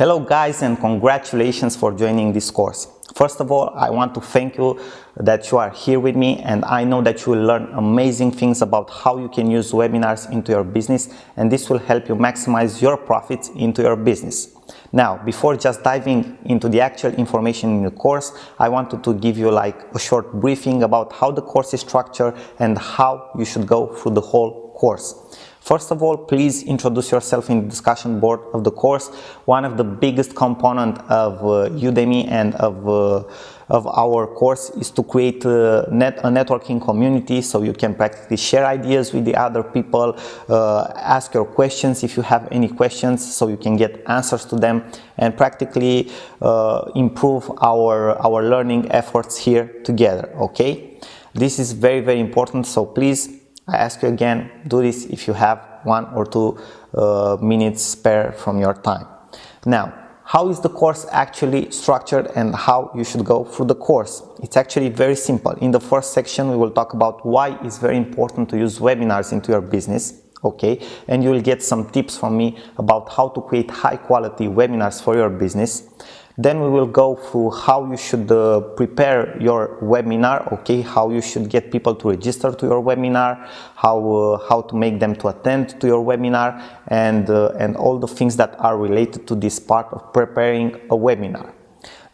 Hello guys, and congratulations for joining this course. First of all, I want to thank you that you are here with me, and I know that you will learn amazing things about how you can use webinars into your business, and this will help you maximize your profits into your business. Now, before just diving into the actual information in the course, I wanted to give you like a short briefing about how the course is structured and how you should go through the whole course. First of all, please introduce yourself in the discussion board of the course. One of the biggest component of Udemy and of our course is to create a networking community, so you can practically share ideas with the other people, ask your questions if you have any questions, so you can get answers to them, and practically improve our learning efforts here together. Okay, this is very important, so please, I ask you again, do this if you have 1 or 2 minutes spare from your time. Now, how is the course actually structured and how you should go through the course? It's actually very simple. In the first section, we will talk about why it's very important to use webinars into your business. Okay, and you will get some tips from me about how to create high quality webinars for your business. Then we will go through how you should prepare your webinar, okay, how you should get people to register to your webinar, how to make them to attend to your webinar, and all the things that are related to this part of preparing a webinar.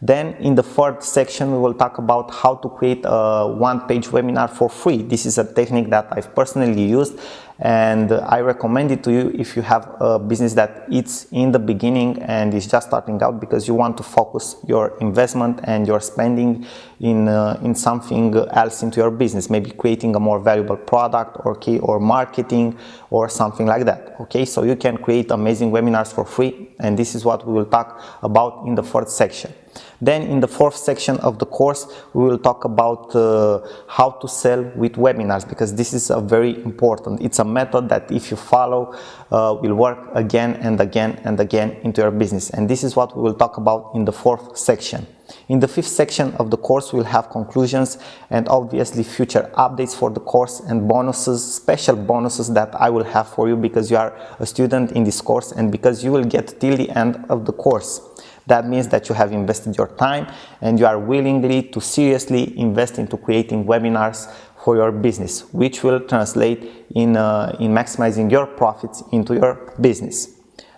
Then in the third section, we will talk about how to create a one-page webinar for free. This is a technique that I've personally used, and I recommend it to you if you have a business that it's in the beginning and is just starting out, because you want to focus your investment and your spending in something else into your business, maybe creating a more valuable product, or marketing or something like that. Okay, so you can create amazing webinars for free, and this is what we will talk about in the fourth section. Then in the fourth section of the course, we will talk about how to sell with webinars, because this is a very important. It's a method that if you follow will work again and again and again into your business, and this is what we will talk about in the fourth section. In the fifth section of the course, we'll have conclusions and obviously future updates for the course and bonuses, special bonuses that I will have for you because you are a student in this course and because you will get till the end of the course. That means that you have invested your time and you are willingly to seriously invest into creating webinars for your business, which will translate in maximizing your profits into your business.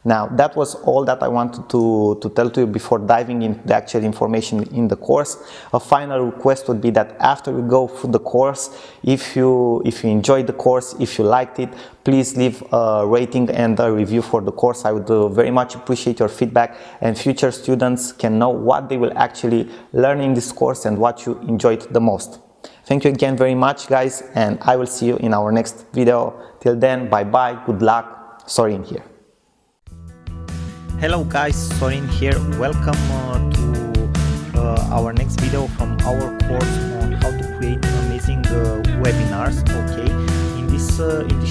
Now, that was all that I wanted to tell to you before diving into the actual information in the course. A final request would be that after you go through the course, if you enjoyed the course, if you liked it, please leave a rating and a review for the course. I would very much appreciate your feedback, and future students can know what they will actually learn in this course and what you enjoyed the most. Thank you again very much, guys, and I will see you in our next video. Till then, bye bye, good luck. Sorin here. Hello guys, Sorin here. Welcome to our next video from our course on how to create amazing webinars. Okay, in this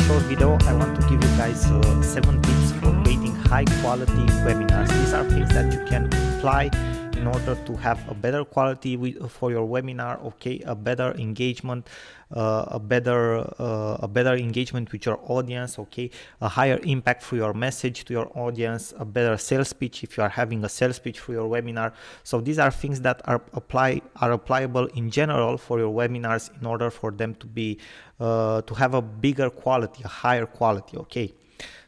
short video, I want to give you guys 7 tips for creating high quality webinars. These are things that you can apply in order to have a better quality for your webinar, okay, a better engagement, a better engagement with your audience, okay, a higher impact for your message to your audience, a better sales pitch if you are having a sales pitch for your webinar. So these are things that are applicable in general for your webinars in order for them to be to have a bigger quality, a higher quality. Okay.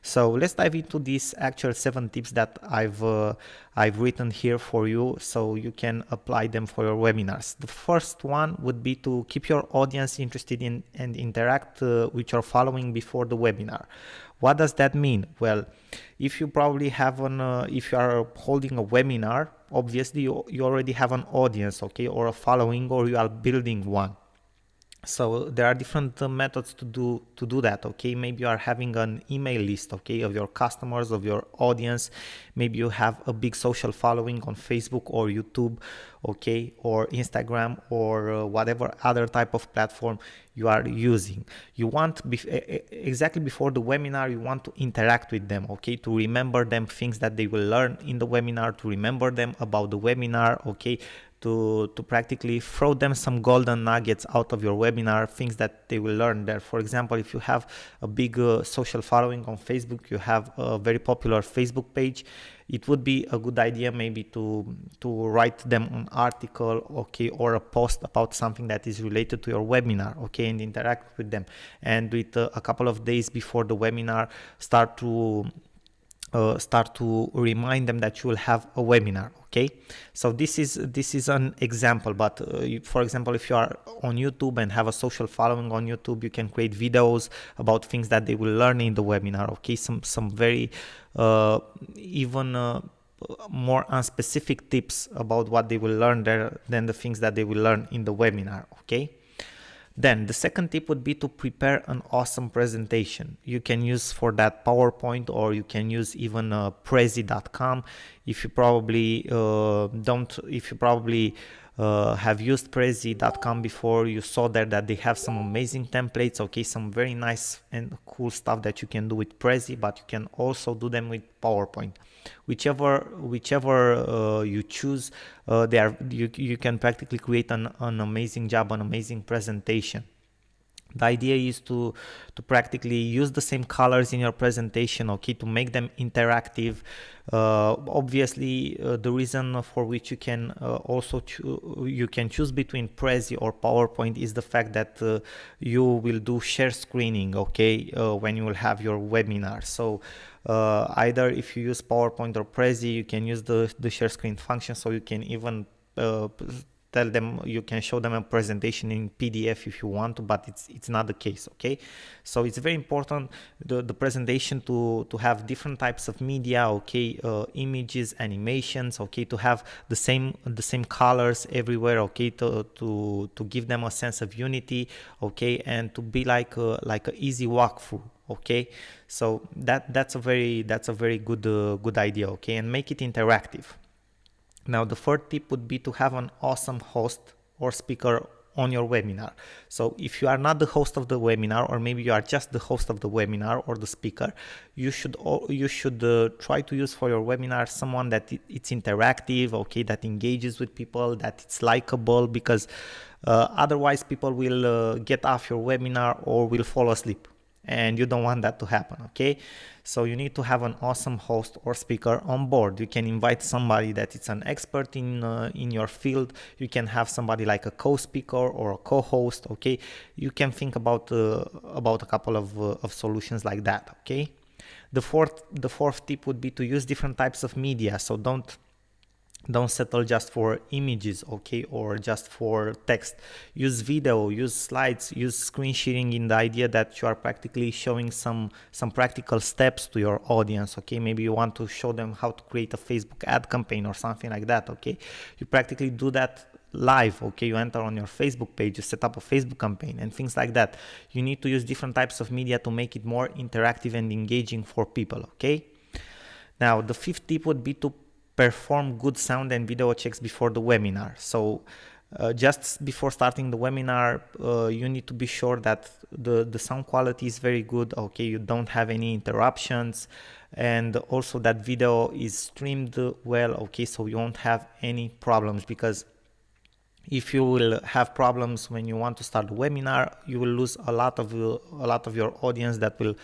So let's dive into these actual 7 tips that I've written here for you, so you can apply them for your webinars. The first one would be to keep your audience interested in and interact with your following before the webinar. What does that mean? Well, if you probably have if you are holding a webinar, obviously you already have an audience, okay, or a following, or you are building one. So there are different methods to do that. Okay, maybe you are having an email list, okay, of your customers, of your audience. Maybe you have a big social following on Facebook or YouTube, okay, or Instagram, or whatever other type of platform you are using. You want exactly before the webinar, you want to interact with them, okay, to remember them things that they will learn in the webinar, to remember them about the webinar, okay, to practically throw them some golden nuggets out of your webinar, things that they will learn there. For example, if you have a big social following on Facebook, you have a very popular Facebook page, it would be a good idea maybe to write them an article, okay, or a post about something that is related to your webinar, okay, and interact with them. And with a couple of days before the webinar, start to remind them that you will have a webinar. Okay, so this is an example, but for example, if you are on YouTube and have a social following on YouTube, you can create videos about things that they will learn in the webinar. Okay, some very even more unspecific tips about what they will learn there than the things that they will learn in the webinar. Okay. Then the second tip would be to prepare an awesome presentation. You can use for that PowerPoint, or you can use even Prezi.com. If you probably have used Prezi.com before, you saw there that they have some amazing templates, okay, some very nice and cool stuff that you can do with Prezi, but you can also do them with PowerPoint. Whichever you choose, you can practically create an amazing job, an amazing presentation. The idea is to practically use the same colors in your presentation, okay, to make them interactive. Obviously, the reason for which you can you can choose between Prezi or PowerPoint is the fact that you will do share screening, okay, when you will have your webinar. So either if you use PowerPoint or Prezi, you can use the share screen function, so you can even tell them, you can show them a presentation in PDF if you want to, but it's not the case. Okay, so it's very important the presentation to have different types of media, okay, images, animations, okay, to have the same colors everywhere, okay, to give them a sense of unity, okay, and to be like a easy walkthrough. Okay, so that's a very good idea, okay, and make it interactive. Now, the third tip would be to have an awesome host or speaker on your webinar. So if you are not the host of the webinar, or maybe you are just the host of the webinar or the speaker, you should try to use for your webinar someone that it's interactive, okay, that engages with people, that it's likable, because otherwise people will get off your webinar or will fall asleep, and you don't want that to happen. Okay, so you need to have an awesome host or speaker on board. You can invite somebody that is an expert in your field. You can have somebody like a co-speaker or a co-host. Okay, you can think about a couple of solutions like that. Okay, the fourth tip would be to use different types of media. So don't settle just for images, okay, or just for text. Use video, use slides, use screen sharing, in the idea that you are practically showing some practical steps to your audience. Okay, maybe you want to show them how to create a Facebook ad campaign or something like that. Okay, you practically do that live. Okay, you enter on your Facebook page, you set up a Facebook campaign and things like that. You need to use different types of media to make it more interactive and engaging for people. Okay, now the fifth tip would be to perform good sound and video checks before the webinar. So just before starting the webinar, you need to be sure that the sound quality is very good, okay, you don't have any interruptions, and also that video is streamed well, okay, so you won't have any problems, because if you will have problems when you want to start the webinar, you will lose a lot of your audience that will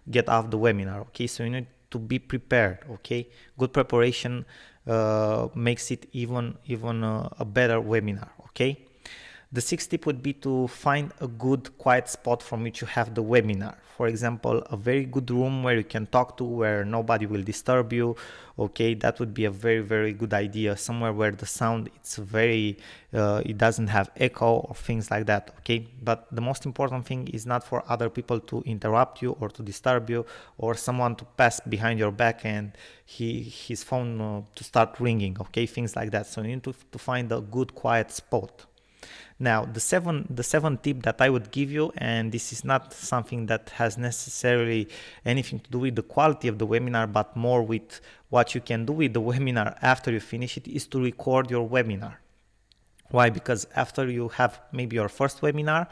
get off the webinar. Okay, so you need to be prepared. Okay, good preparation makes it even a better webinar. Okay, the sixth tip would be to find a good quiet spot from which you have the webinar. For example, a very good room where you can talk to, where nobody will disturb you. Okay, that would be a very good idea. Somewhere where the sound it doesn't have echo or things like that. Okay, but the most important thing is not for other people to interrupt you or to disturb you, or someone to pass behind your back and his phone to start ringing. Okay, things like that. So you need to find a good quiet spot. Now, the seventh tip that I would give you, and this is not something that has necessarily anything to do with the quality of the webinar, but more with what you can do with the webinar after you finish it, is to record your webinar. Why? Because after you have maybe your first webinar,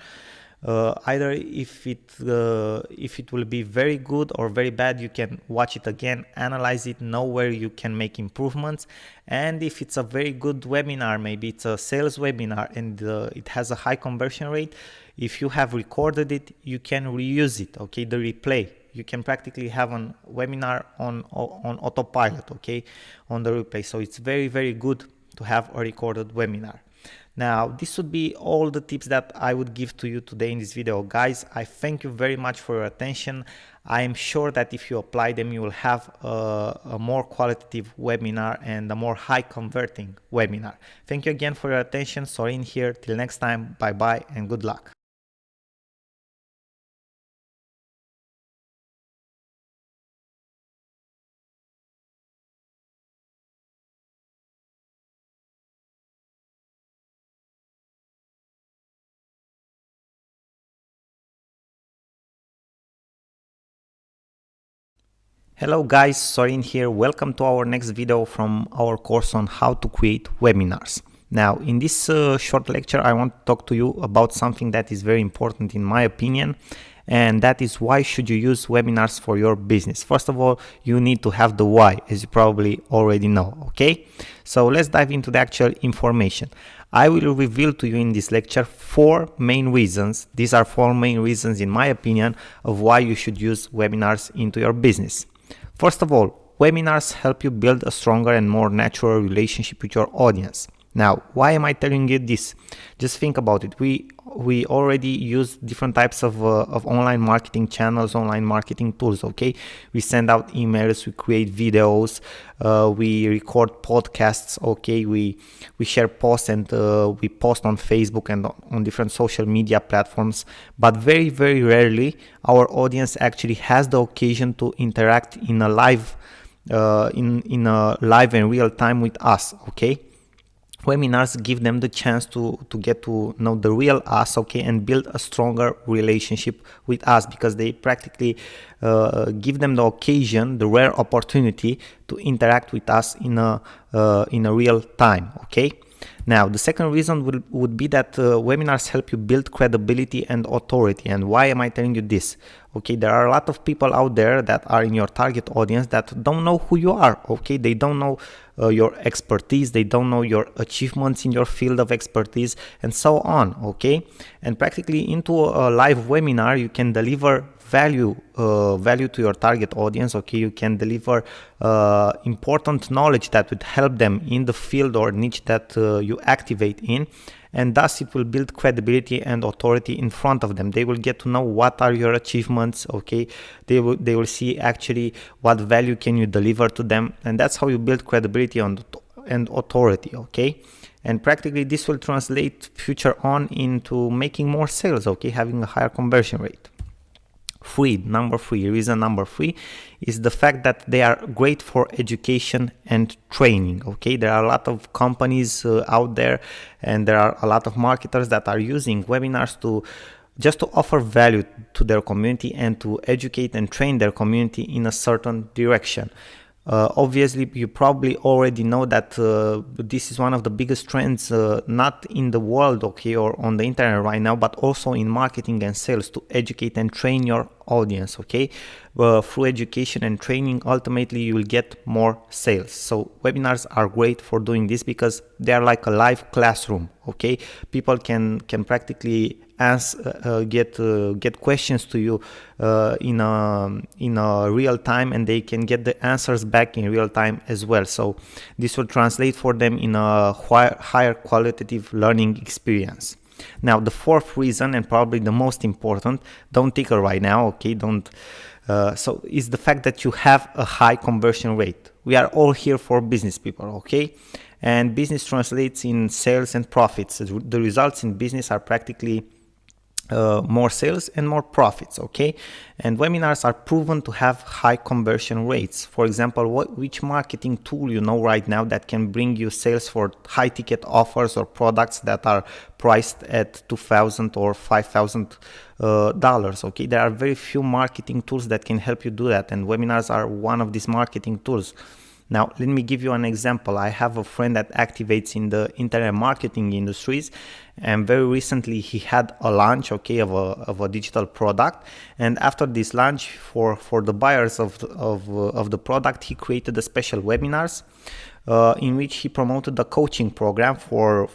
either if it will be very good or very bad, you can watch it again, analyze it, know where you can make improvements. And if it's a very good webinar, maybe it's a sales webinar and it has a high conversion rate, if you have recorded it, you can reuse it. Okay, the replay. You can practically have a webinar on autopilot, okay, on the replay. So it's very, very good to have a recorded webinar. Now, this would be all the tips that I would give to you today in this video. Guys, I thank you very much for your attention. I am sure that if you apply them, you will have a more qualitative webinar and a more high converting webinar. Thank you again for your attention. Sorin here. Till next time, bye bye and good luck. Hello guys, Sorin here. Welcome to our next video from our course on how to create webinars. Now, in this short lecture, I want to talk to you about something that is very important in my opinion, and that is why should you use webinars for your business. First of all, you need to have the why, as you probably already know, okay? So let's dive into the actual information. I will reveal to you in this lecture 4 main reasons. These are 4 main reasons in my opinion of why you should use webinars into your business. First of all, webinars help you build a stronger and more natural relationship with your audience. Now, why am I telling you this? Just think about it. We already use different types of online marketing channels, online marketing tools, okay? We send out emails, we create videos, we record podcasts, okay? We share posts and we post on Facebook and on different social media platforms. But very, very rarely our audience actually has the occasion to interact in a live, in a live and real time with us, okay? Webinars give them the chance to get to know the real us, okay, and build a stronger relationship with us, because they practically give them the occasion, the rare opportunity to interact with us in a real time, okay. Now, the second reason would be that webinars help you build credibility and authority. And why am I telling you this? Okay, there are a lot of people out there that are in your target audience that don't know who you are, okay? They don't know your expertise, they don't know your achievements in your field of expertise, and so on, okay? And practically into a live webinar, you can deliver value to your target audience, okay? You can deliver important knowledge that would help them in the field or niche that you activate in, and thus it will build credibility and authority in front of them. They will get to know what are your achievements, okay? They will see actually what value can you deliver to them, and that's how you build credibility and authority, okay? And practically this will translate future on into making more sales, okay? Having a higher conversion rate. Reason number 3 is the fact that they are great for education and training, okay? There are a lot of companies out there, and there are a lot of marketers that are using webinars to offer value to their community and to educate and train their community in a certain direction. Obviously, you probably already know that this is one of the biggest trends, not in the world, okay, or on the internet right now, but also in marketing and sales, to educate and train your audience, okay? Through education and training, ultimately you will get more sales. So webinars are great for doing this because they are like a live classroom, okay? People can practically get questions to you in a real time, and they can get the answers back in real time as well. So this will translate for them in a higher qualitative learning experience. Now, the 4th reason, and probably the most important, don't take it right now, okay? So is the fact that you have a high conversion rate. We are all here for business people, okay? And business translates in sales and profits. The results in business are practically more sales and more profits, okay? And webinars are proven to have high conversion rates. For example, which marketing tool you know right now that can bring you sales for high ticket offers or products that are priced at $2,000 or $5,000, okay? There are very few marketing tools that can help you do that, and webinars are one of these marketing tools. Now, let me give you an example. I have a friend that activates in the internet marketing industries, and very recently he had a launch, okay, of a digital product. And after this launch, for the buyers of the product, he created a special webinars in which he promoted the coaching program for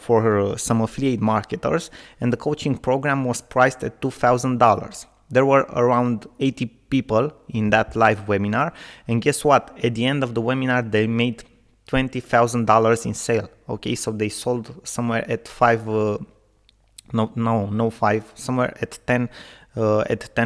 some affiliate marketers, and the coaching program was priced at $2,000. There were around 80 people in that live webinar, and guess what? At the end of the webinar, they made $20,000 in sale. Okay, so they sold somewhere at somewhere at 10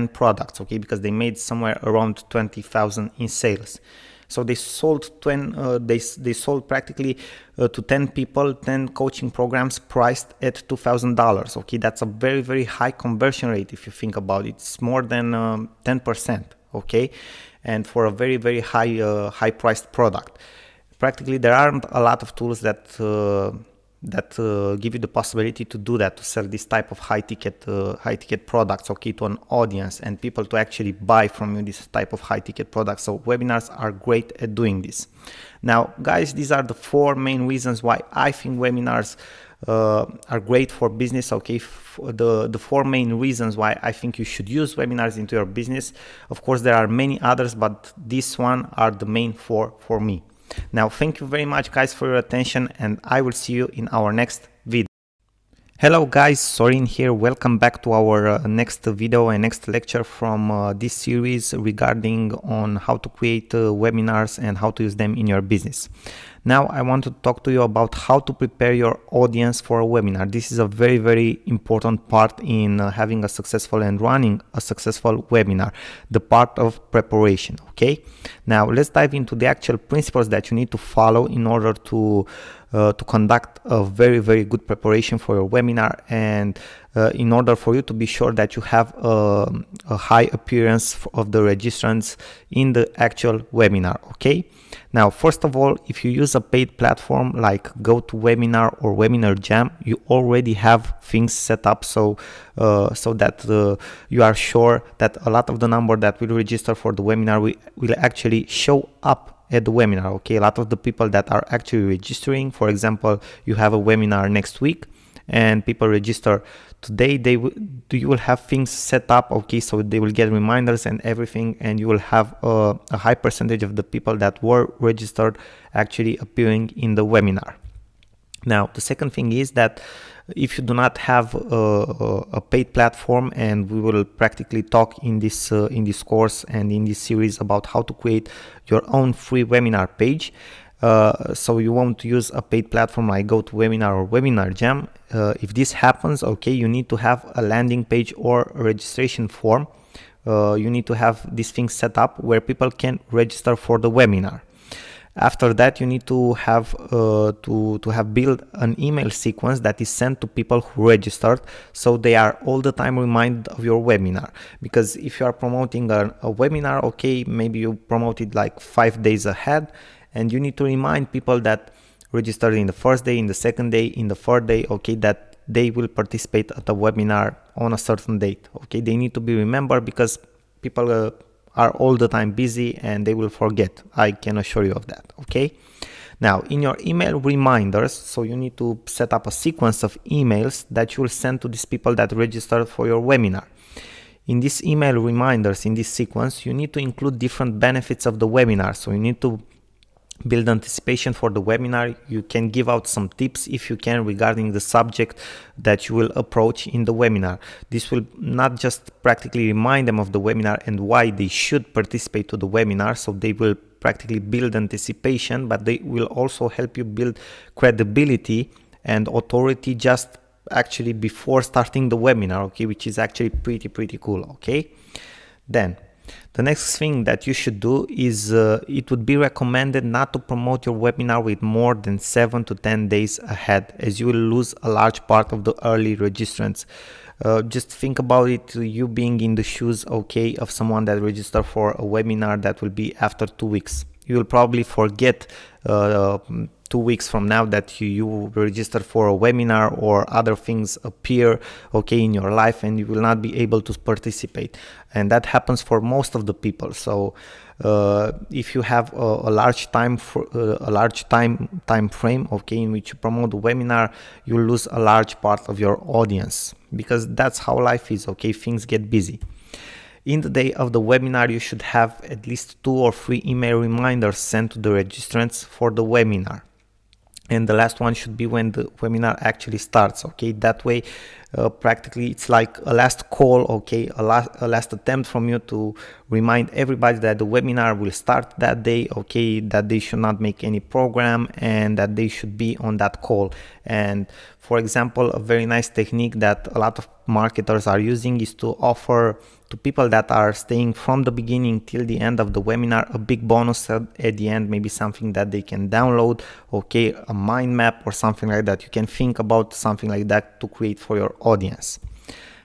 products. Okay, because they made somewhere around 20,000 in sales. So they sold they sold practically to 10 people 10 coaching programs priced at $2,000. Okay, that's a very, very high conversion rate if you think about it. It's more than 10%. Okay, and for a very, very high priced product. Practically there aren't a lot of tools that give you the possibility to do that, to sell this type of high ticket products, okay, to an audience and people to actually buy from you this type of high ticket products. So webinars are great at doing this. Now guys, these are the 4 main reasons why I think webinars are great for business. Okay, the 4 main reasons why I think you should use webinars into your business. Of course there are many others, but these one are the main 4 for me. Now, thank you very much guys for your attention, and I will see you in our next video. Hello guys, Sorin here. Welcome back to our next video and next lecture from this series regarding on how to create webinars and how to use them in your business. Now I want to talk to you about how to prepare your audience for a webinar. This is a very, very important part in having a successful and running a successful webinar, the part of preparation. Okay, now let's dive into the actual principles that you need to follow in order to conduct a very, very good preparation for your webinar, and in order for you to be sure that you have a high appearance of the registrants in the actual webinar. Okay, now first of all, if you use a paid platform like GoToWebinar or Webinar Jam, you already have things set up so that you are sure that a lot of the number that will register for the webinar will actually show up at the webinar. Okay, a lot of the people that are actually registering, for example, you have a webinar next week and people register today, you will have things set up. Okay, so they will get reminders and everything, and you will have a high percentage of the people that were registered actually appearing in the webinar. Now the second thing is that if you do not have a paid platform, and we will practically talk in this course and in this series about how to create your own free webinar page, so you won't use a paid platform like GoToWebinar or Webinar Jam. If this happens, okay, you need to have a landing page or a registration form. You need to have these things set up where people can register for the webinar. After that, you need to have built an email sequence that is sent to people who registered, so they are all the time reminded of your webinar. Because if you are promoting a webinar, okay, maybe you promote it like 5 days ahead, and you need to remind people that registered in the first day, in the second day, in the third day, okay, that they will participate at a webinar on a certain date. Okay, they need to be remembered because people are all the time busy and they will forget. I can assure you of that. Okay, now in your email reminders, so you need to set up a sequence of emails that you will send to these people that registered for your webinar. In these email reminders, in this sequence, you need to include different benefits of the webinar. So you need to build anticipation for the webinar. You can give out some tips if you can regarding the subject that you will approach in the webinar. This will not just practically remind them of the webinar and why they should participate to the webinar, so they will practically build anticipation, but they will also help you build credibility and authority just actually before starting the webinar, okay, which is actually pretty cool. Okay, then the next thing that you should do is it would be recommended not to promote your webinar with more than 7 to 10 days ahead, as you will lose a large part of the early registrants. Just think about it, you being in the shoes, okay, of someone that registered for a webinar that will be after 2 weeks. You will probably forget 2 weeks from now that you registered for a webinar, or other things appear, okay, in your life, and you will not be able to participate. And that happens for most of the people. So if you have a large time frame, okay, in which you promote the webinar, you lose a large part of your audience, because that's how life is. Okay, things get busy. In the day of the webinar, you should have at least 2 or 3 email reminders sent to the registrants for the webinar. And the last one should be when the webinar actually starts. Okay, that way practically it's like a last call, okay, a last attempt from you to remind everybody that the webinar will start that day, okay, that they should not make any program and that they should be on that call. And for example, a very nice technique that a lot of marketers are using is to offer to people that are staying from the beginning till the end of the webinar a big bonus at the end, maybe something that they can download, okay, a mind map or something like that. You can think about something like that to create for your audience.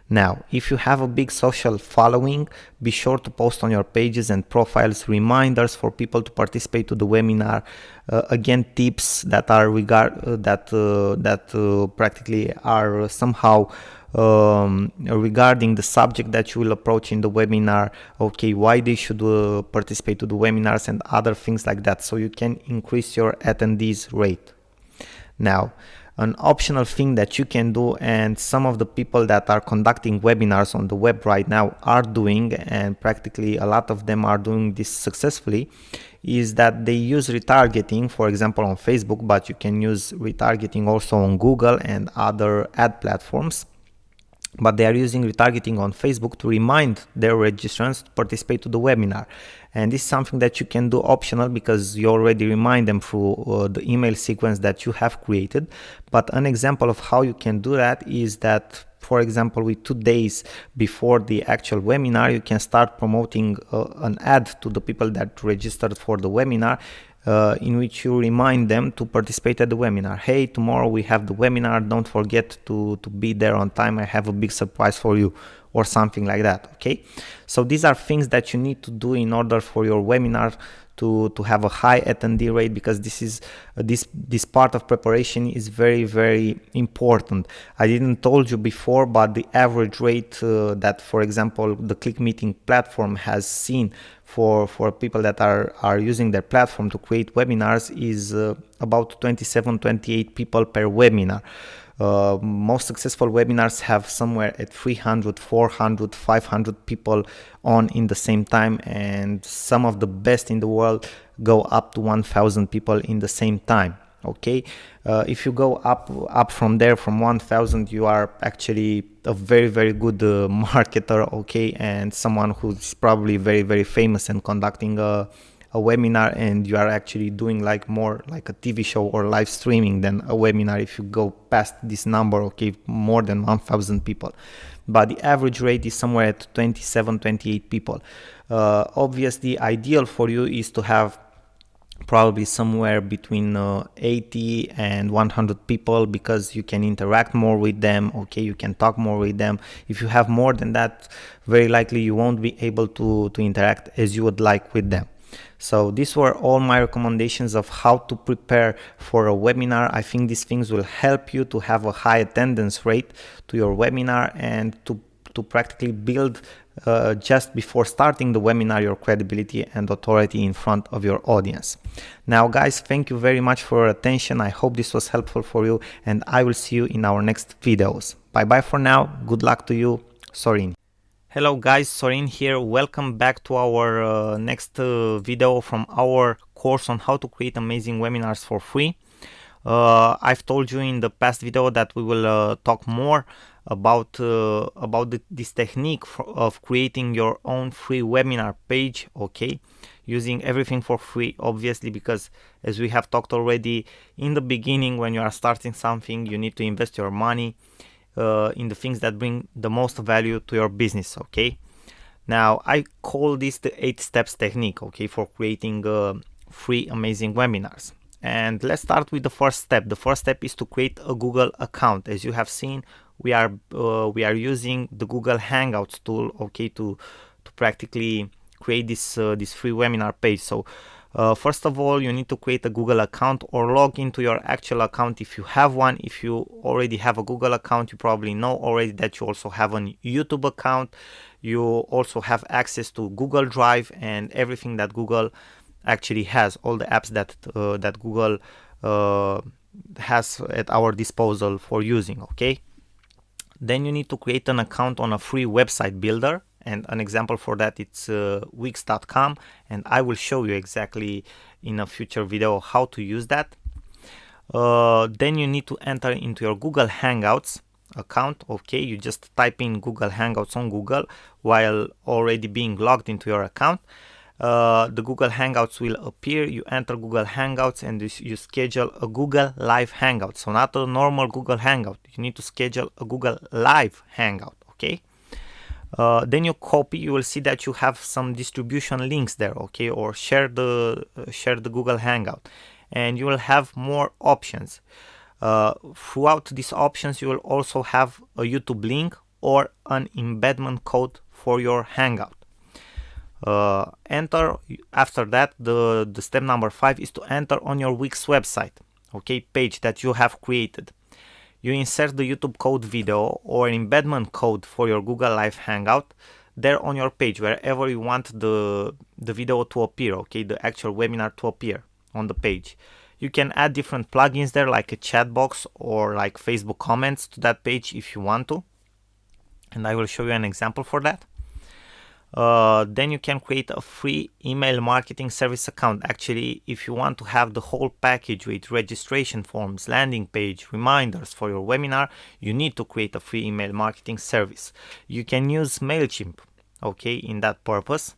Now, if you have a big social following, be sure to post on your pages and profiles reminders for people to participate to the webinar. Again, tips that are practically are somehow regarding the subject that you will approach in the webinar, okay, why they should participate to the webinars and other things like that, so you can increase your attendees rate. Now, an optional thing that you can do, and some of the people that are conducting webinars on the web right now are doing, and practically a lot of them are doing this successfully, is that they use retargeting, for example on Facebook, but you can use retargeting also on Google and other ad platforms. But they are using retargeting on Facebook to remind their registrants to participate to the webinar. And this is something that you can do optional because you already remind them through the email sequence that you have created. But an example of how you can do that is that, for example, with 2 days before the actual webinar, you can start promoting an ad to the people that registered for the webinar, in which you remind them to participate at the webinar. Hey, tomorrow we have the webinar, don't forget to be there on time, I have a big surprise for you, or something like that, okay? So these are things that you need to do in order for your webinar to have a high attendee rate, because this is this part of preparation is very, very important. I didn't told you before, but the average rate that, for example, the ClickMeeting platform has seen for people that are using their platform to create webinars is about 27-28 people per webinar. Most successful webinars have somewhere at 300, 400, 500 people on in the same time, and some of the best in the world go up to 1,000 people in the same time. Okay, if you go up from there, from 1,000, you are actually a very, very good marketer, okay, and someone who's probably very, very famous and conducting a webinar, and you are actually doing like more like a TV show or live streaming than a webinar if you go past this number, okay, more than 1,000 people. But the average rate is somewhere at 27-28 people. Obviously, ideal for you is to have probably somewhere between 80 and 100 people, because you can interact more with them, okay, you can talk more with them. If you have more than that, very likely you won't be able to interact as you would like with them. So these were all my recommendations of how to prepare for a webinar. I think these things will help you to have a high attendance rate to your webinar, and to practically build just before starting the webinar your credibility and authority in front of your audience. Now guys, thank you very much for your attention. I hope this was helpful for you, and I will see you in our next videos. Bye bye for now. Good luck to you. Sorin. Hello guys, Sorin here. Welcome back to our next video from our course on how to create amazing webinars for free. I've told you in the past video that we will talk more about this technique of creating your own free webinar page, okay, using everything for free, obviously, because as we have talked already in the beginning, when you are starting something, you need to invest your money in the things that bring the most value to your business, okay. Now I call this the 8 steps technique, okay, for creating free amazing webinars. And let's start with the first step. The first step is to create a Google account. As you have seen, we are using the Google Hangouts tool, okay, to practically create this free webinar page. So first of all, you need to create a Google account or log into your actual account if you have one. If you already have a Google account, you probably know already that you also have a YouTube account. You also have access to Google Drive and everything that Google actually has, all the apps that Google has at our disposal for using, okay. Then you need to create an account on a free website builder, and an example for that, it's Wix.com, and I will show you exactly in a future video how to use that. Then you need to enter into your Google Hangouts. account. Okay, you just type in Google Hangouts on Google while already being logged into your account. The Google Hangouts will appear. You enter Google Hangouts and you schedule a Google Live Hangout. So not a normal Google Hangout. You need to schedule a Google Live Hangout. Okay. Then you copy. You will see that you have some distribution links there. Okay, or share the Google Hangout, and you will have more options. Throughout these options, you will also have a YouTube link or an embedment code for your Hangout. Enter. After that, the step number 5 is to enter on your Wix website, okay, page that you have created. You insert the YouTube code video or embedment code for your Google Live Hangout there on your page, wherever you want the video to appear, okay, the actual webinar to appear on the page. You can add different plugins there, like a chat box or like Facebook comments to that page if you want to, and I will show you an example for that. Then you can create a free email marketing service account. Actually, if you want to have the whole package with registration forms, landing page, reminders for your webinar, you need to create a free email marketing service. You can use MailChimp, okay, in that purpose.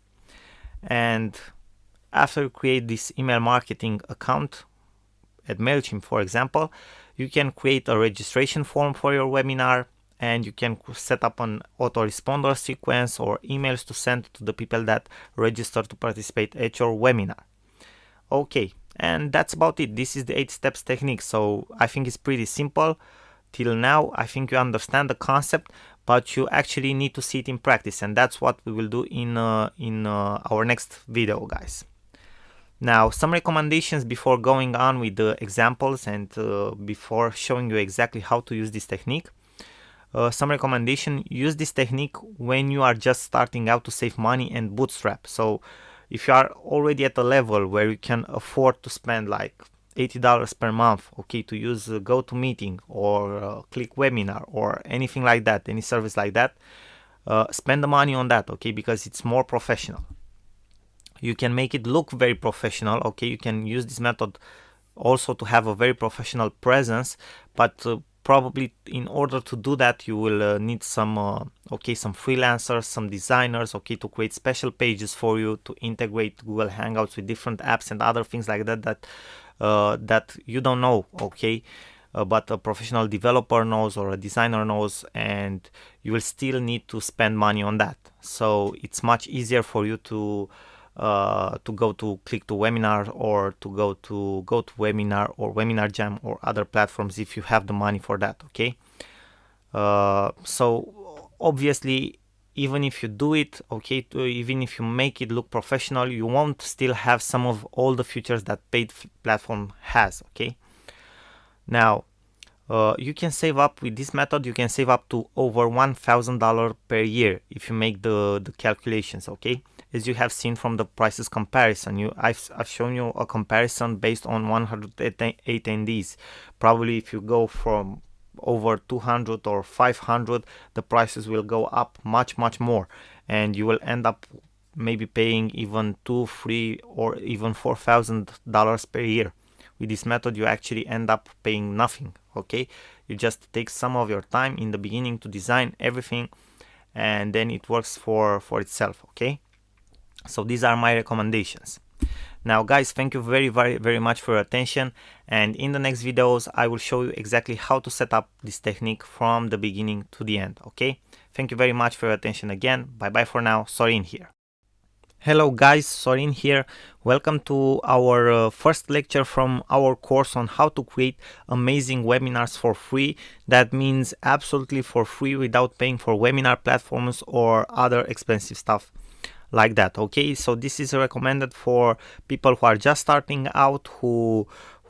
And after you create this email marketing account at MailChimp, for example, you can create a registration form for your webinar, and you can set up an autoresponder sequence or emails to send to the people that register to participate at your webinar. Okay, and that's about it. This is the 8 steps technique. So I think it's pretty simple. Till now, I think you understand the concept, but you actually need to see it in practice, and that's what we will do in our next video, guys. Now, some recommendations before going on with the examples and before showing you exactly how to use this technique. Some recommendation: use this technique when you are just starting out to save money and bootstrap. So if you are already at a level where you can afford to spend like $80 per month, okay, to use GoToMeeting or ClickWebinar or anything like that, any service like that, spend the money on that, okay, because it's more professional. You can make it look very professional, okay. You can use this method also to have a very professional presence, but probably in order to do that, you will need some some freelancers, some designers, okay, to create special pages for you, to integrate Google Hangouts with different apps and other things like that that you don't know, okay, but a professional developer knows or a designer knows, and you will still need to spend money on that. So it's much easier for you to go to Click2Webinar or to go to GoToWebinar or Webinar Jam or other platforms if you have the money for that, okay. So obviously, even if you do it, okay, even if you make it look professional, you won't still have some of all the features that paid platform has, okay. Now, you can save up with this method. You can save up to over $1,000 per year if you make the calculations, okay. As you have seen from the prices comparison, I've shown you a comparison based on 100 attendees. Probably if you go from over 200 or 500, the prices will go up much more, and you will end up maybe paying even $2,000, $3,000 or even $4,000 per year. With this method, you actually end up paying nothing, okay. You just take some of your time in the beginning to design everything, and then it works for itself, okay. So these are my recommendations. Now guys, thank you very much for your attention, and in the next videos I will show you exactly how to set up this technique from the beginning to the end, okay. Thank you very much for your attention again. Bye bye for now. Sorin here. Hello guys, Sorin here. Welcome to our first lecture from our course on how to create amazing webinars for free. That means absolutely for free, without paying for webinar platforms or other expensive stuff like that, okay. So this is recommended for people who are just starting out, who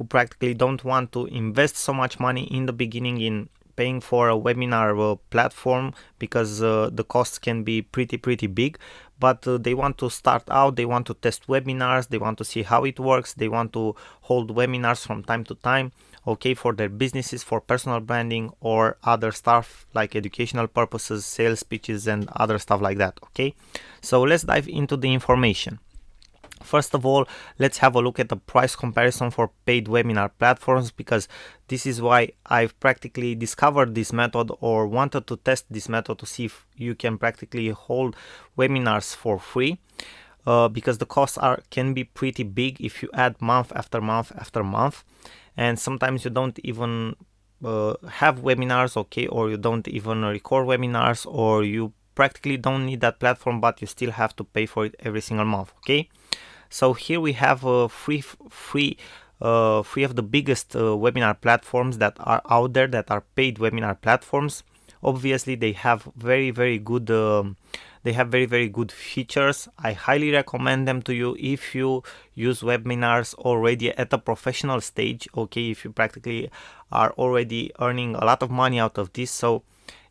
practically don't want to invest so much money in the beginning in paying for a webinar platform, because the costs can be pretty big, but they want to start out, they want to test webinars, they want to see how it works, they want to hold webinars from time to time, okay, for their businesses, for personal branding or other stuff like educational purposes, sales pitches and other stuff like that, okay. So let's dive into the information. First of all, let's have a look at the price comparison for paid webinar platforms, because this is why I've practically discovered this method or wanted to test this method to see if you can practically hold webinars for free, because the costs can be pretty big if you add month after month after month, and sometimes you don't even have webinars, okay, or you don't even record webinars, or you practically don't need that platform, but you still have to pay for it every single month, okay? So here we have three of the biggest webinar platforms that are out there, that are paid webinar platforms. Obviously, they have very good features. I highly recommend them to you if you use webinars already at a professional stage, okay, if you practically are already earning a lot of money out of this. So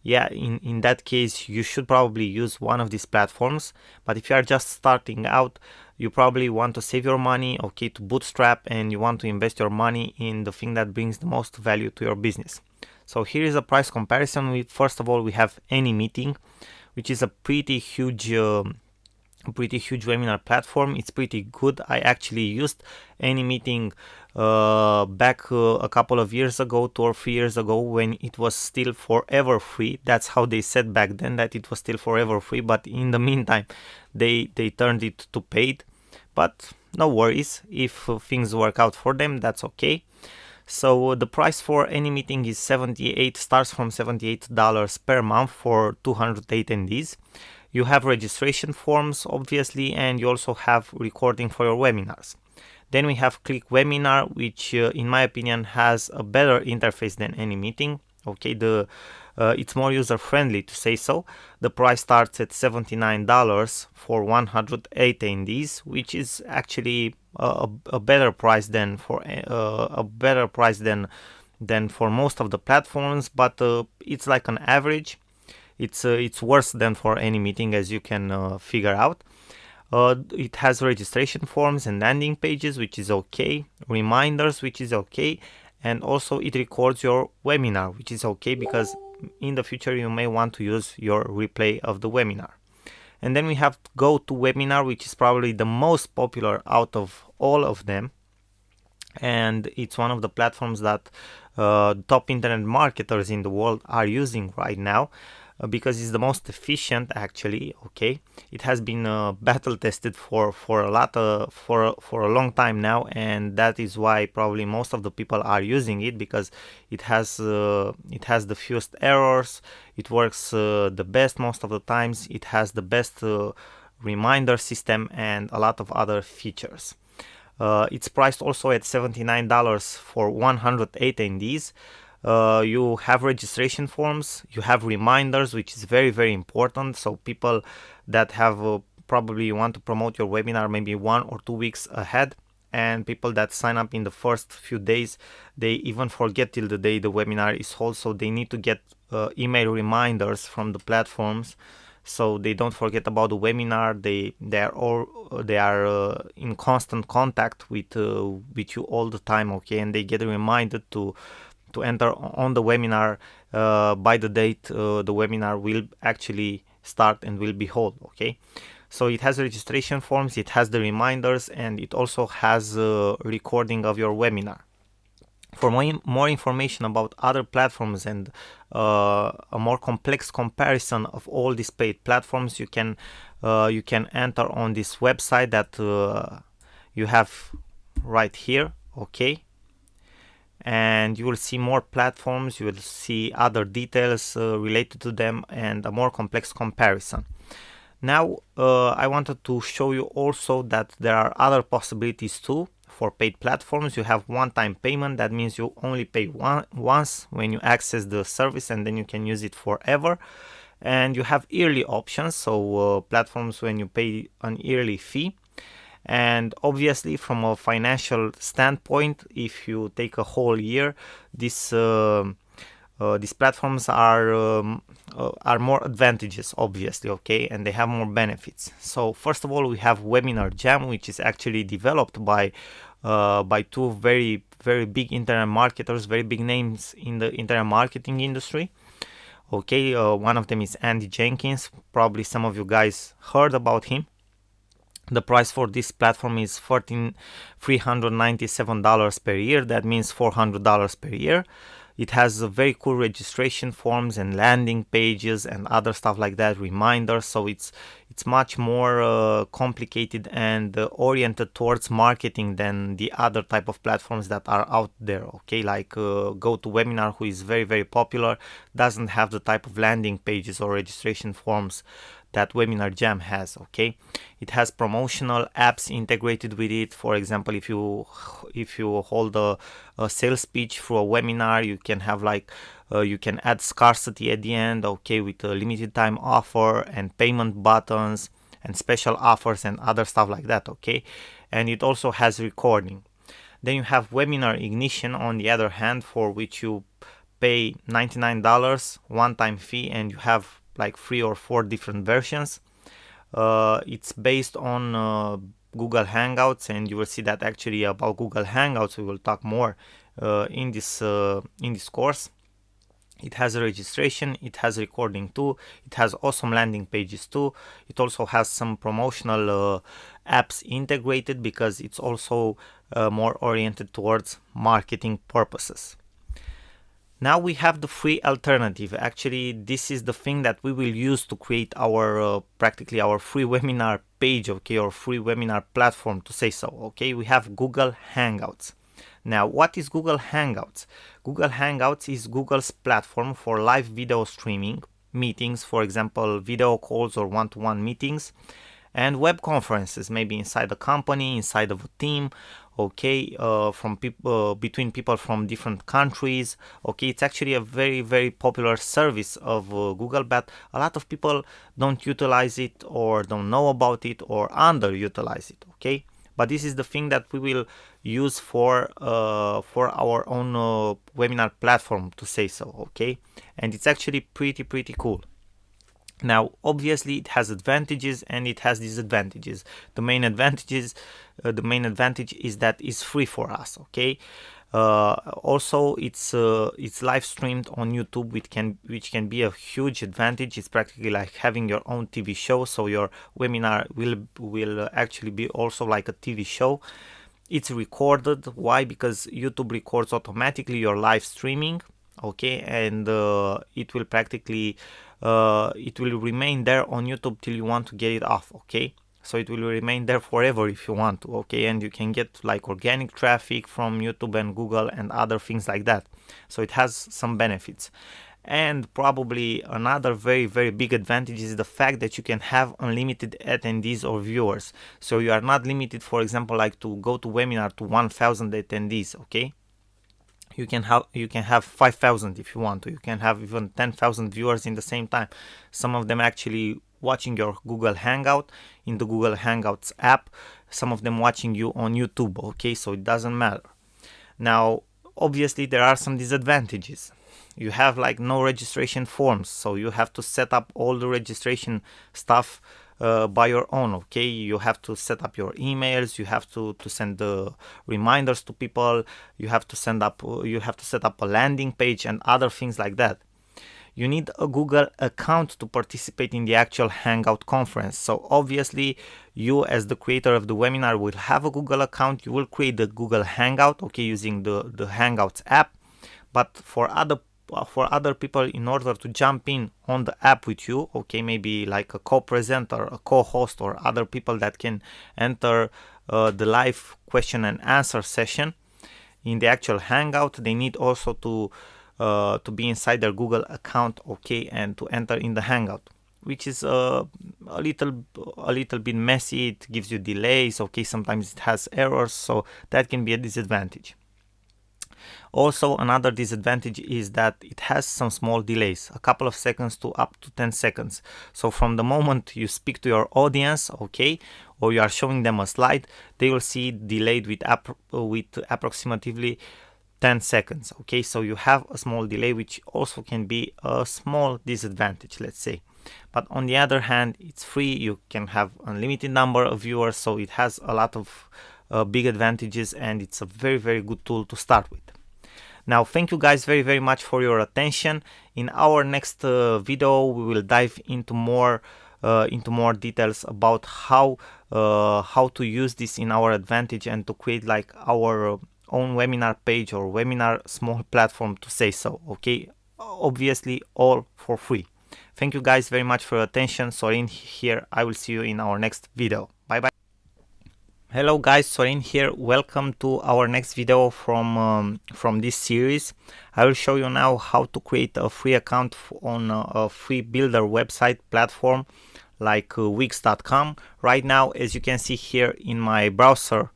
yeah, in that case, you should probably use one of these platforms. But if you are just starting out, you probably want to save your money, okay, to bootstrap, and you want to invest your money in the thing that brings the most value to your business. So here is a price comparison. First of all, we have AnyMeeting, which is a pretty huge webinar platform. It's pretty good. I actually used AnyMeeting back a couple of years ago, 2 or 3 years ago, when it was still forever free. That's how they said back then, that it was still forever free, but in the meantime they turned it to paid. But no worries, if things work out for them, that's okay. So the price for AnyMeeting is starts from $78 per month for 200 attendees. You have registration forms, obviously, and you also have recording for your webinars. Then we have Click Webinar, which in my opinion has a better interface than AnyMeeting. Okay, it's more user-friendly, to say so. The price starts at $79 for 100 attendees, which is actually a better price than for most of the platforms, but it's like an average. It's worse than for AnyMeeting, as you can figure out. It has registration forms and landing pages, which is okay, reminders, which is okay, and also it records your webinar, which is okay, because in the future you may want to use your replay of the webinar. And then we have GoToWebinar, which is probably the most popular out of all of them, and it's one of the platforms that top internet marketers in the world are using right now, because it's the most efficient, actually. Okay, it has been battle tested for a long time now, and that is why probably most of the people are using it, because it has the fewest errors, it works the best most of the times, it has the best reminder system, and a lot of other features. It's priced also at $79 for 100 attendees. You have registration forms, you have reminders, which is very important. So people that have probably want to promote your webinar maybe 1 or 2 weeks ahead, and people that sign up in the first few days, they even forget till the day the webinar is held, so they need to get email reminders from the platforms, so they don't forget about the webinar. They are in constant contact with you all the time, okay, and they get reminded to enter on the webinar by the date the webinar will actually start and will be held, okay. So it has registration forms, it has the reminders, and it also has recording of your webinar. For more information about other platforms and a more complex comparison of all these paid platforms, you can enter on this website that you have right here, okay. And you will see more platforms, you will see other details related to them, and a more complex comparison. Now I wanted to show you also that there are other possibilities too for paid platforms. You have one-time payment. That means you only pay once when you access the service, and then you can use it forever. And you have yearly options, so platforms when you pay an yearly fee. And obviously, from a financial standpoint, if you take a whole year, these platforms are more advantageous, obviously, okay, and they have more benefits. So first of all, we have Webinar Jam, which is actually developed by two very big internet marketers, very big names in the internet marketing industry. Okay, one of them is Andy Jenkins. Probably some of you guys heard about him. The price for this platform is $397 per year. That means $400 per year. It has a very cool registration forms and landing pages and other stuff like that, reminders. So it's much more complicated and oriented towards marketing than the other type of platforms that are out there. Okay, like GoToWebinar, who is very, very popular, doesn't have the type of landing pages or registration forms that Webinar Jam has. Okay, it has promotional apps integrated with it. For example, if you hold a sales pitch through a webinar, you can have like you can add scarcity at the end, okay, with a limited time offer and payment buttons and special offers and other stuff like that. Okay, and it also has recording. Then you have Webinar Ignition on the other hand, for which you pay $99 one-time fee, and you have like 3 or 4 different versions. It's based on Google Hangouts, and you will see that actually about Google Hangouts we will talk more in this course. It has a registration, it has recording too, it has awesome landing pages too. It also has some promotional apps integrated because it's also more oriented towards marketing purposes. Now we have the free alternative. Actually, this is the thing that we will use to create our practically our free webinar page, okay, or free webinar platform, to say so. Okay, we have Google Hangouts. Now, what is Google Hangouts? Google Hangouts is Google's platform for live video streaming, meetings, for example, video calls or one-to-one meetings, and web conferences, maybe inside a company, inside of a team, okay, from people between people from different countries. Okay, it's actually a very, very popular service of Google, but a lot of people don't utilize it or don't know about it or underutilize it. Okay, but this is the thing that we will use for our own webinar platform, to say so. Okay, and it's actually pretty cool. Now, obviously, it has advantages and it has disadvantages. The main advantage is that it's free for us. Okay. Also, it's live streamed on YouTube, which can be a huge advantage. It's practically like having your own TV show. So your webinar will actually be also like a TV show. It's recorded. Why? Because YouTube records automatically your live streaming. Okay, and it will practically it will remain there on YouTube till you want to get it off. Okay, so it will remain there forever if you want to. Okay, and you can get like organic traffic from YouTube and Google and other things like that. So it has some benefits. And probably another very big advantage is the fact that you can have unlimited attendees or viewers. So you are not limited, for example, like to GoToWebinar to 1,000 attendees. Okay, you can have 5,000 if you want to. You can have even 10,000 viewers in the same time. Some of them actually watching your Google Hangout in the Google Hangouts app. Some of them watching you on YouTube. Okay, so it doesn't matter. Now, obviously, there are some disadvantages. You have like no registration forms, so you have to set up all the registration stuff by your own. Okay, you have to set up your emails, you have to send the reminders to people, you have to set up a landing page and other things like that. You need a Google account to participate in the actual Hangout conference. So obviously, you as the creator of the webinar will have a Google account. You will create the Google Hangout, okay, using the Hangouts app. But for other people, in order to jump in on the app with you, okay, maybe like a co-presenter, a co-host, or other people that can enter the live question and answer session in the actual Hangout, they need also to be inside their Google account, okay, and to enter in the Hangout, which is a little bit messy. It gives you delays, okay, sometimes it has errors, so that can be a disadvantage. Also, another disadvantage is that it has some small delays, a couple of seconds to up to 10 seconds. So from the moment you speak to your audience, okay, or you are showing them a slide, they will see it delayed with approximately 10 seconds. Okay, so you have a small delay, which also can be a small disadvantage, let's say. But on the other hand, it's free. You can have unlimited number of viewers, so it has a lot of big advantages, and it's a very good tool to start with. Now, thank you guys very much for your attention. In our next video, we will dive into more details about how how to use this in our advantage and to create like our own webinar page or webinar small platform, to say so. Okay, obviously all for free. Thank you guys very much for your attention. Sorin here. I will see you in our next video. Bye bye. Hello guys, Sorin here. Welcome to our next video from this series. I will show you now how to create a free account on a free builder website platform like Wix.com. Right now, as you can see here in my browser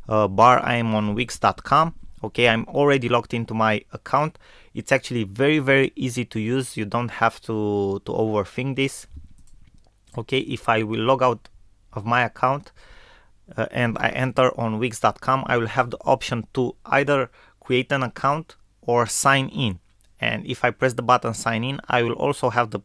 bar, I am on Wix.com. Okay, I'm already logged into my account. It's actually very easy to use. You don't have to overthink this. Okay, if I will log out of my account and I enter on Wix.com, I will have the option to either create an account or sign in. And if I press the button sign in, I will also have the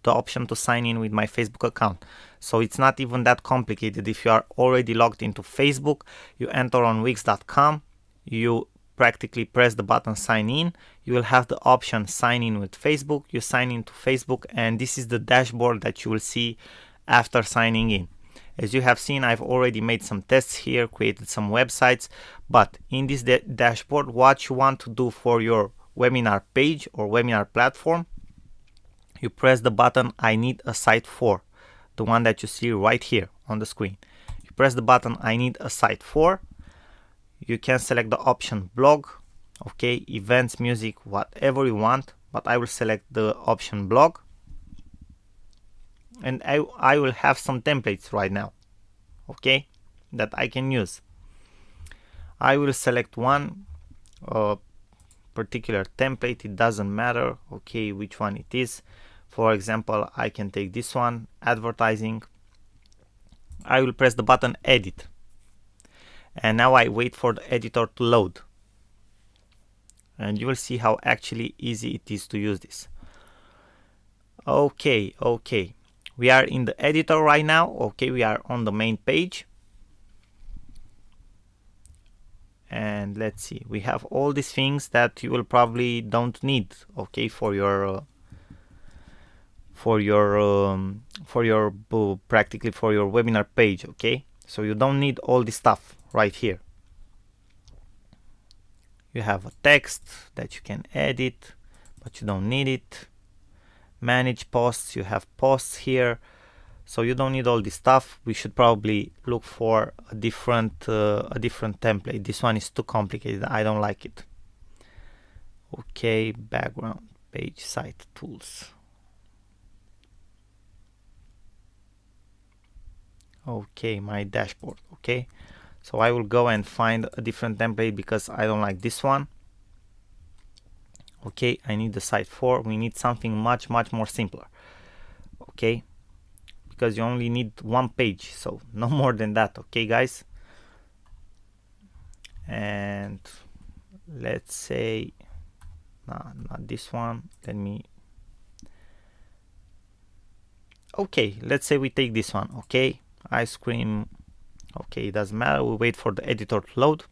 option to sign in with my Facebook account. So it's not even that complicated. If you are already logged into Facebook, you enter on Wix.com, you practically press the button sign in, you will have the option sign in with Facebook, you sign into Facebook, and this is the dashboard that you will see after signing in. As you have seen, I've already made some tests here, created some websites, but in this dashboard, what you want to do for your webinar page or webinar platform, you press the button I need a site for, the one that you see right here on the screen. You press the button I need a site for, you can select the option blog, okay, events, music, whatever you want, but I will select the option blog. And I will have some templates right now, okay, that I can use. I will select one particular template, it doesn't matter, okay, which one it is. For example, I can take this one, advertising. I will press the button edit. And now I wait for the editor to load. And you will see how actually easy it is to use this. Okay. We are in the editor right now. Okay, we are on the main page. And let's see, we have all these things that you will probably don't need, okay, for your practically for your webinar page, okay? So you don't need all this stuff right here. You have a text that you can edit, but you don't need it. Manage posts, you have posts here, so you don't need all this stuff. We should probably look for a different template. This one is too complicated, I don't like it. Okay, background page, site tools. Okay, my dashboard. Okay, so I will go and find a different template because I don't like this one. Okay, I need the site for. We need something much more simpler. Okay, because you only need one page, so no more than that. Okay, guys. And let's say, not this one. Okay, let's say we take this one. Okay, ice cream. Okay, it doesn't matter. We wait for the editor to load.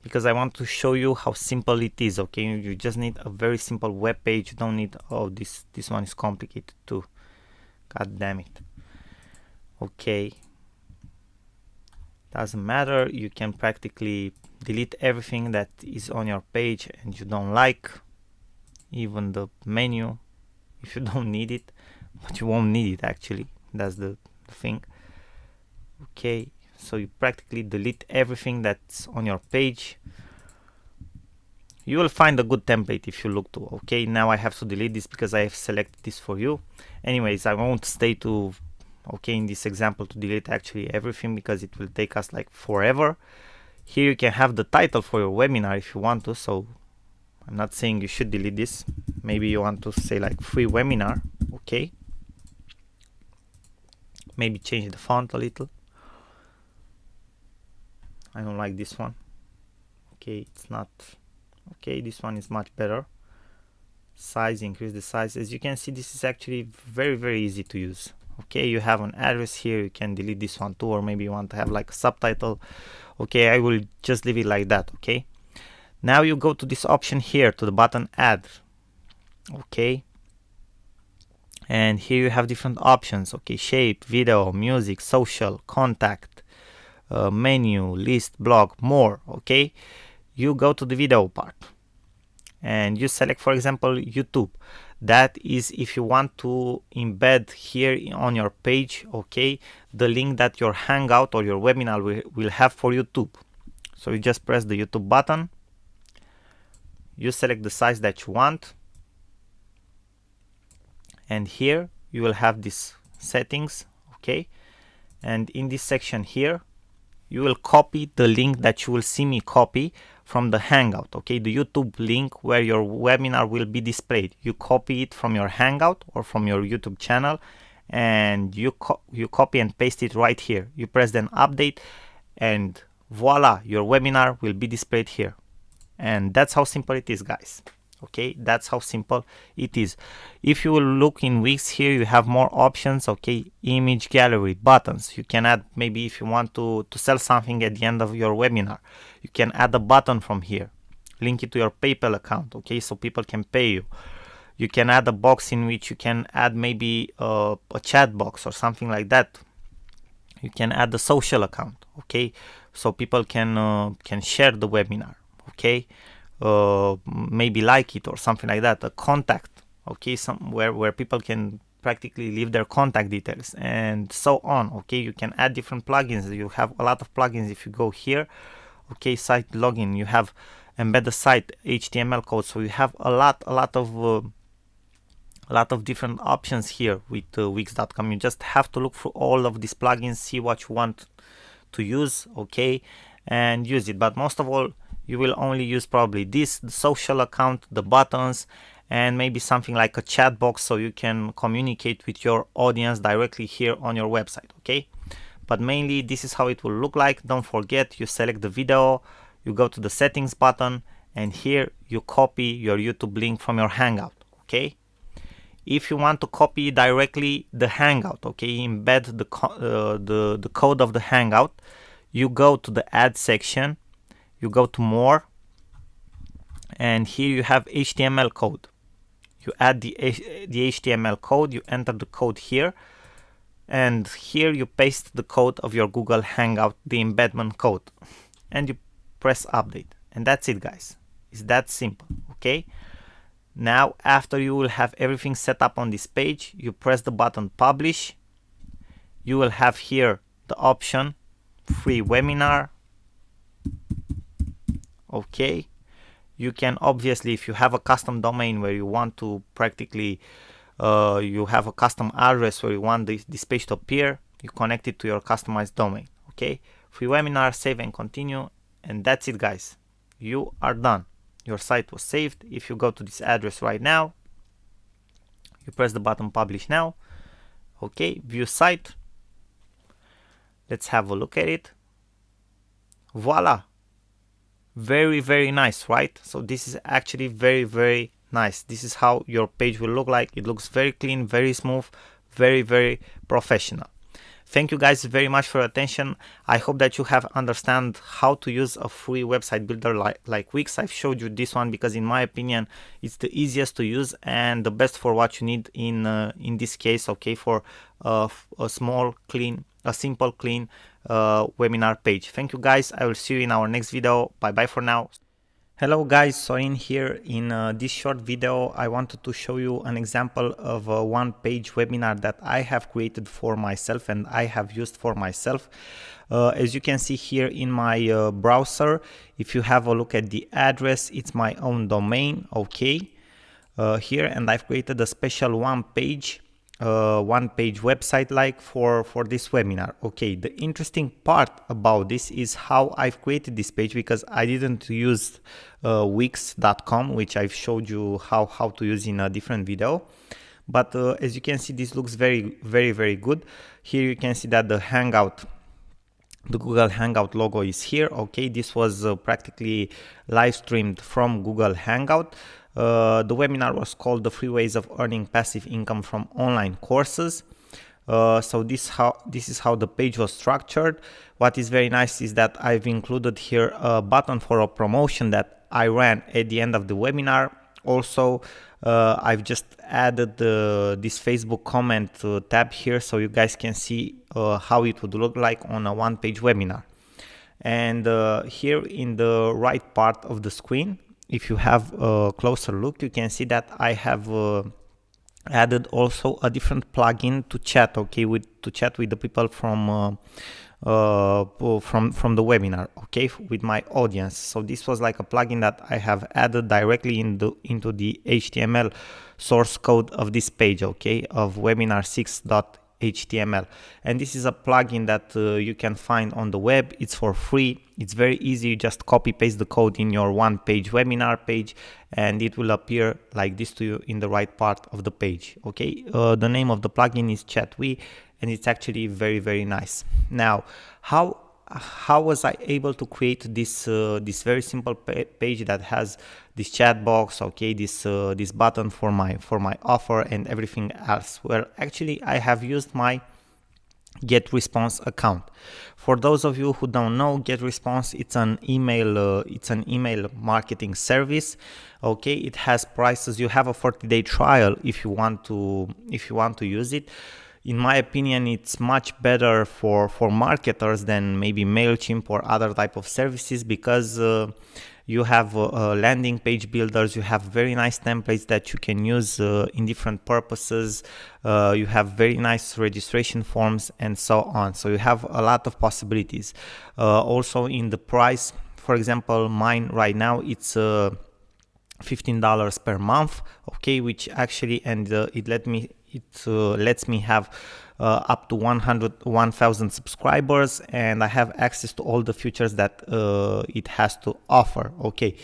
Because I want to show you how simple it is. Okay, you just need a very simple web page. You don't need, oh, this one is complicated too, god damn it. Okay, doesn't matter, you can practically delete everything that is on your page and you don't like, even the menu if you don't need it, but you won't need it actually, that's the thing. Okay, so you practically delete everything that's on your page. You will find a good template if you look to. Okay, now I have to delete this because I have selected this for you. Anyways, I won't stay to, okay, in this example to delete actually everything because it will take us like forever. Here you can have the title for your webinar if you want to, so I'm not saying you should delete this. Maybe you want to say like free webinar. Okay, maybe change the font a little. I don't like this one. Okay, it's not okay. This one is much better. Size, increase the size. As you can see, this is actually very easy to use. Okay, you have an address here, you can delete this one too, or maybe you want to have like a subtitle. Okay, I will just leave it like that. Okay, now you go to this option here, to the button add. Okay, And here you have different options, okay, shape, video, music, social, contact, menu, list, blog, more, okay. You go to the video part and you select, for example, YouTube. That is if you want to embed here on your page, okay, the link that your Hangout or your webinar will have for YouTube. So you just press the YouTube button, you select the size that you want, and here you will have these settings, okay. And in this section here you will copy the link that you will see me copy from the Hangout, okay, the YouTube link where your webinar will be displayed. You copy it from your Hangout or from your YouTube channel, and you copy and paste it right here. You press then update, and voila, your webinar will be displayed here. And that's how simple it is, guys. Okay, that's how simple it is. If you will look in Wix, here you have more options, okay, image gallery, buttons. You can add, maybe if you want to sell something at the end of your webinar, you can add a button from here, link it to your PayPal account, okay, so people can pay you. You can add a box in which you can add maybe a chat box or something like that. You can add a social account, okay, so people can share the webinar, okay. Maybe like it or something like that. A contact, okay, somewhere where people can practically leave their contact details and so on, okay. You can add different plugins. You have a lot of plugins. If you go here, okay, site login, you have embed the site, HTML code. So you have a lot of different options here with Wix.com. You just have to look through all of these plugins, see what you want to use, okay, and use it. But most of all, you will only use probably this, the social account, the buttons, and maybe something like a chat box, so you can communicate with your audience directly here on your website, okay. But mainly this is how it will look like. Don't forget, you select the video, you go to the settings button, and here you copy your YouTube link from your Hangout, okay. If you want to copy directly the Hangout, okay, embed the code of the Hangout, you go to the add section, you go to more, and here you have HTML code. You add the HTML code, you enter the code here, and here you paste the code of your Google Hangout, the embedment code, and you press update. And that's it, guys. It's that simple, okay. Now after you will have everything set up on this page, you press the button publish. You will have here the option free webinar, okay. You can obviously, if you have a custom domain where you want to practically you have a custom address where you want this page to appear, you connect it to your customized domain, okay. Free webinar, save and continue, and that's it, guys. You are done. Your site was saved. If you go to this address right now, you press the button publish now, okay, view site. Let's have a look at it. Voila, very nice, right? So this is actually very nice. This is how your page will look like. It looks very clean, very smooth, very professional. Thank you guys very much for your attention. I hope that you have understand how to use a free website builder like Wix. I've showed you this one because in my opinion it's the easiest to use and the best for what you need in this case, okay, for a simple clean webinar page. Thank you guys. I will see you in our next video. Bye bye for now. Hello guys, so in here in this short video I wanted to show you an example of a one-page webinar that I have created for myself and I have used for myself. As you can see here in my browser, if you have a look at the address, it's my own domain, okay, here, and I've created a special one-page website like for this webinar. Okay, the interesting part about this is how I've created this page, because I didn't use Wix.com, which I've showed you how to use in a different video. But as you can see, this looks very good. Here you can see that the Hangout, the Google Hangout logo is here. Okay, this was practically live streamed from Google Hangout. The webinar was called The Free Ways of Earning Passive Income from Online Courses. So this is how the page was structured. What is very nice is that I've included here a button for a promotion that I ran at the end of the webinar. Also, I've just added this Facebook comment tab here, so you guys can see how it would look like on a one-page webinar. And here in the right part of the screen, if you have a closer look, you can see that I have added also a different plugin to chat, okay, to chat with the people from the webinar, okay, with my audience. So this was like a plugin that I have added directly into the HTML source code of this page, okay, of webinar6.html. And this is a plugin that you can find on the web. It's for free. It's very easy. You just copy paste the code in your one page webinar page and it will appear like this to you in the right part of the page, okay. The name of the plugin is Chatwe, and it's actually very, very nice. Now, how was I able to create this this very simple page that has this chat box, okay, this button for my offer and everything else? Well, actually, I have used my GetResponse account. For those of you who don't know, GetResponse, it's an email marketing service. Okay, it has prices. You have a 30-day trial if you want to use it. In my opinion, it's much better for marketers than maybe MailChimp or other type of services, because you have landing page builders, you have very nice templates that you can use in different purposes, you have very nice registration forms and so on. So you have a lot of possibilities. Also in the price, for example, mine right now, it's $15 per month, okay, which actually, and it lets me have up to 1,000 subscribers, and I have access to all the features that it has to offer. Okay,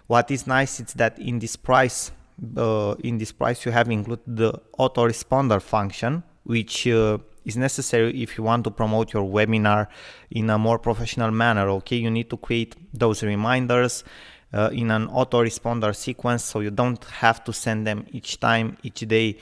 what is nice is that in this price you have included the autoresponder function, which is necessary if you want to promote your webinar in a more professional manner. Okay, you need to create those reminders in an autoresponder sequence, so you don't have to send them each day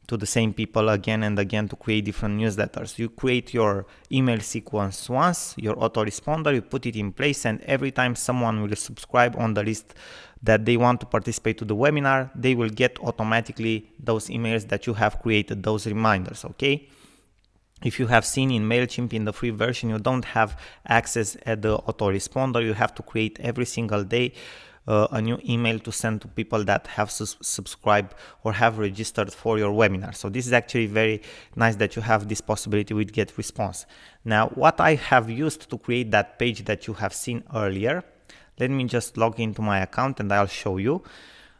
to the same people again and again to create different newsletters. You create your email sequence once, your autoresponder, you put it in place, and every time someone will subscribe on the list that they want to participate to the webinar, they will get automatically those emails that you have created, those reminders, okay? If you have seen in MailChimp, in the free version, you don't have access at the autoresponder. You have to create every single day a new email to send to people that have subscribed or have registered for your webinar. So this is actually very nice that you have this possibility with GetResponse. Now, what I have used to create that page that you have seen earlier, let me just log into my account and I'll show you.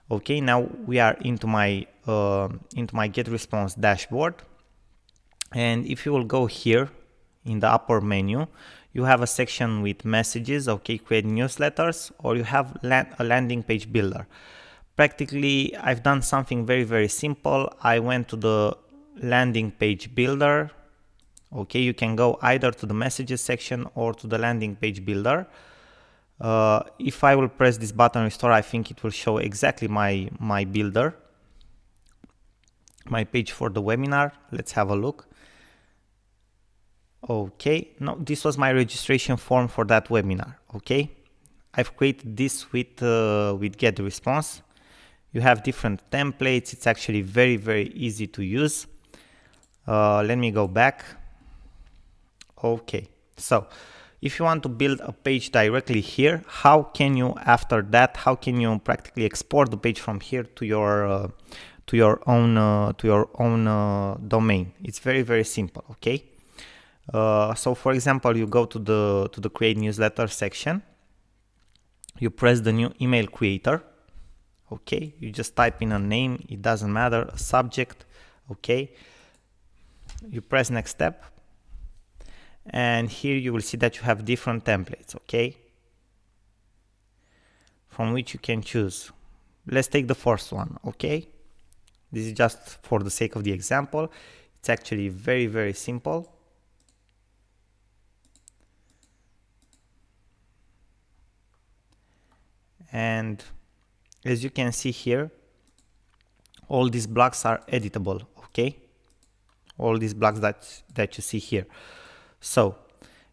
Okay, now we are into my GetResponse dashboard. And if you will go here in the upper menu, you have a section with messages, okay, create newsletters, or you have a landing page builder. Practically, I've done something very, very simple. I went to the landing page builder. Okay, you can go either to the messages section or to the landing page builder. If I will press this button restore, I think it will show exactly my builder, my page for the webinar. Let's have a look. Okay, no, this was my registration form for that webinar. Okay, I've created this with GetResponse. You have different templates. It's actually very, very easy to use. Let me go back. Okay, so if you want to build a page directly here, how can you, after that, how can you practically export the page from here to your own domain? It's very, very simple. Okay. So for example, you go to the create newsletter section, you press the new email creator. Okay, you just type in a name, it doesn't matter, a subject. Okay, you press next step, and here you will see that you have different templates, okay, from which you can choose. Let's take the first one. Okay, this is just for the sake of the example. It's actually very, very simple. And as you can see here, all these blocks are editable. Okay, all these blocks that you see here. So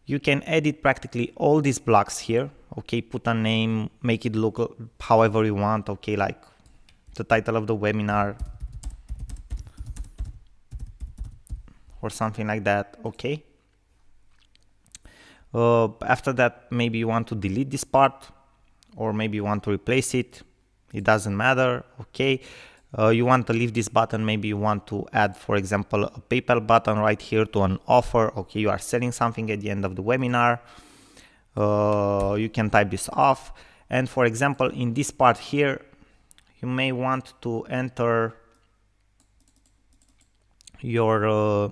you can edit practically all these blocks here. Okay, put a name, make it look however you want. Okay, like the title of the webinar or something like that. Okay. After that, maybe you want to delete this part, or maybe you want to replace it. It doesn't matter. Okay. You want to leave this button. Maybe you want to add, for example, a PayPal button right here to an offer. Okay, you are selling something at the end of the webinar. You can type this off. And for example, in this part here, you may want to enter your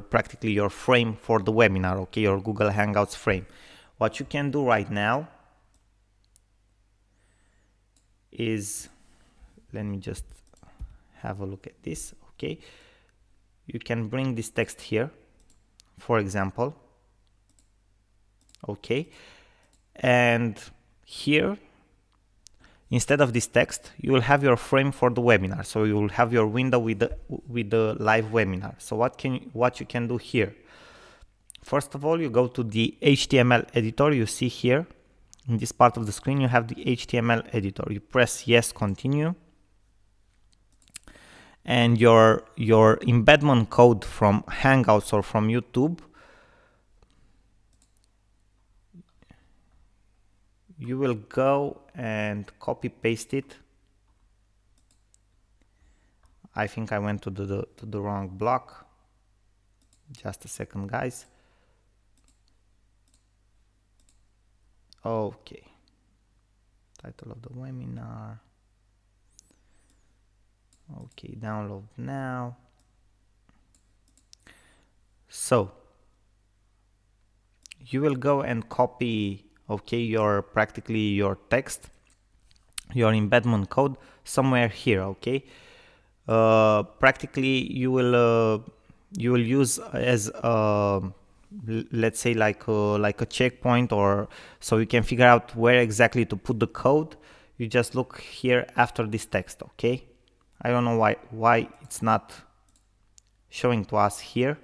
practically your frame for the webinar. Okay, your Google Hangouts frame. What you can do right now is, let me just have a look at this. Okay, you can bring this text here, for example. Okay, and here, instead of this text, you will have your frame for the webinar. So you will have your window with the live webinar. So what you can do here? First of all, you go to the HTML editor. You see here in this part of the screen, you have the HTML editor. You press yes, continue. And your embedment code from Hangouts or from YouTube, you will go and copy paste it. I think I went to the wrong block. Just a second, guys. Okay. Title of the webinar. Okay, download now. So you will go and copy, okay, practically your text, your embedment code somewhere here. Okay, practically you will use as let's say like a checkpoint, or so you can figure out where exactly to put the code. You just look here after this text. Okay, I don't know why it's not showing to us here,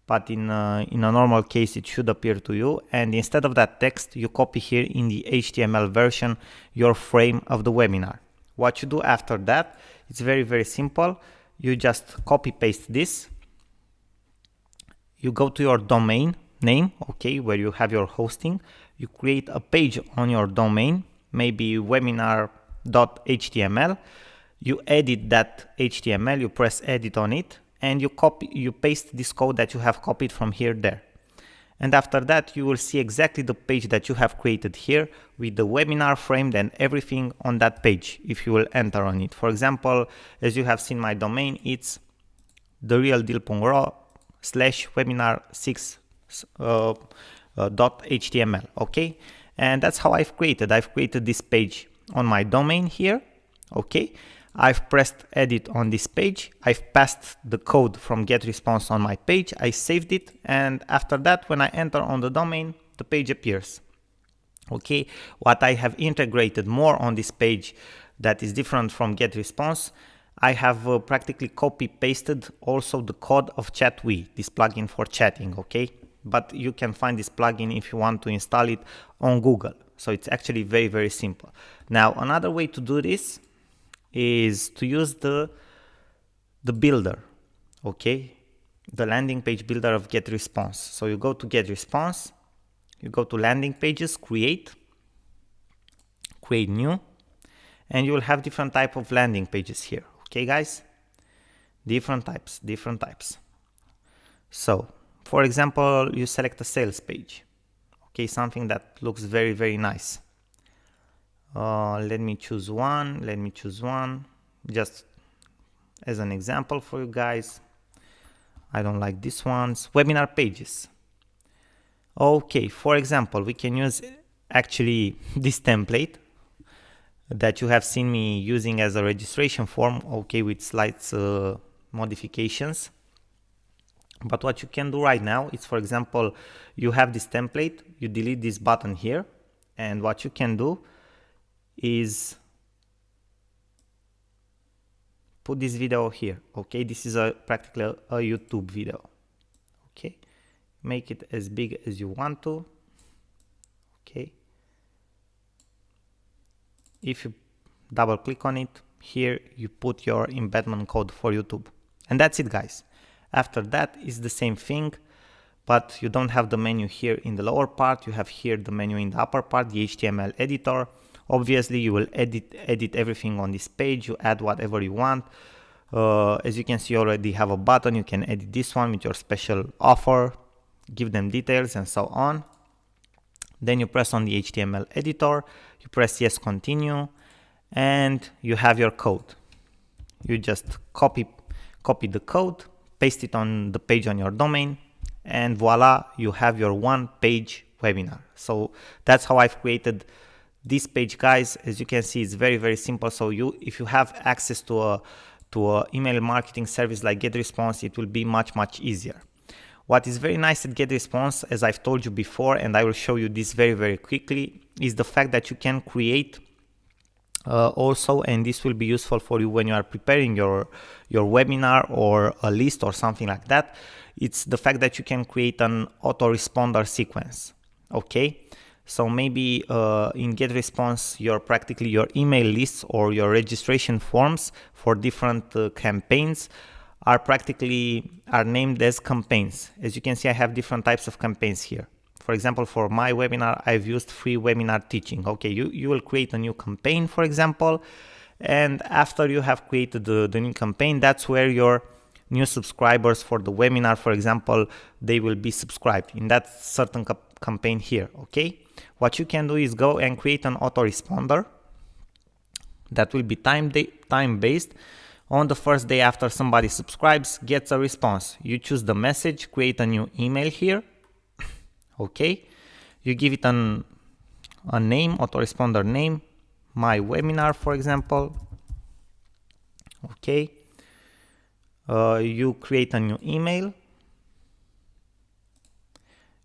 but in a normal case it should appear to you. And instead of that text, you copy here in the HTML version your frame of the webinar. What you do after that, it's very, very simple. You just copy paste this. You go to your domain name, okay, where you have your hosting. You create a page on your domain, maybe webinar.html. You edit that HTML, you press edit on it, and you paste this code that you have copied from here there. And after that, you will see exactly the page that you have created here with the webinar framed and everything on that page if you will enter on it. For example, as you have seen my domain, it's therealdeal.ro/webinar6.html. Okay, and that's how I've created this page on my domain here. Okay, I've pressed edit on this page. I've passed the code from GetResponse on my page. I saved it, and after that, when I enter on the domain, the page appears. Okay, what I have integrated more on this page that is different from GetResponse, I have practically copy pasted also the code of Chatwee, this plugin for chatting. Okay, but you can find this plugin if you want to install it on Google. So it's actually very, very simple. Now, another way to do this is to use the builder, okay, the landing page builder of GetResponse. So you go to GetResponse, you go to landing pages, create new, and you will have different type of landing pages here. Okay, guys, different types. So for example, you select a sales page, okay, something that looks very, very nice. Let me choose one just as an example for you guys. I don't like these ones. Webinar pages. Okay, for example, we can use actually this template that you have seen me using as a registration form, okay, with slight modifications. But what you can do right now is, for example, you have this template, you delete this button here, and what you can do is put this video here. Okay, this is practically a YouTube video. Okay, make it as big as you want to. Okay, if you double click on it. Here you put your embedment code for YouTube. And that's it, guys. After that is the same thing, but you don't have the menu here in the lower part. You have here the menu in the upper part, the HTML editor. Obviously, you will edit everything on this page. You add whatever you want. As you can see, you already have a button. You can edit this one with your special offer, give them details and so on. Then you press on the HTML editor, you press yes, continue, and you have your code. You just copy the code, paste it on the page on your domain, and voila, you have your one-page webinar. So that's how I've created this page, guys. As you can see, it's very, very simple. So if you have access to a email marketing service like GetResponse, it will be much, much easier. What is very nice at GetResponse, as I've told you before, and I will show you this very, very quickly, is the fact that you can create also, and this will be useful for you when you are preparing your webinar or a list or something like that. It's the fact that you can create an autoresponder sequence. Okay, so maybe in GetResponse, your email lists or your registration forms for different campaigns are named as campaigns. As you can see, I have different types of campaigns here. For example, for my webinar, I've used free webinar teaching. Okay, you will create a new campaign, for example, and after you have created the new campaign, that's where your new subscribers for the webinar, for example, they will be subscribed in that certain campaign here. Okay, what you can do is go and create an autoresponder that will be time-based. On the first day after somebody subscribes, gets a response. You choose the message, create a new email here. Okay, you give it a name, autoresponder name, my webinar, for example. Okay, you create a new email.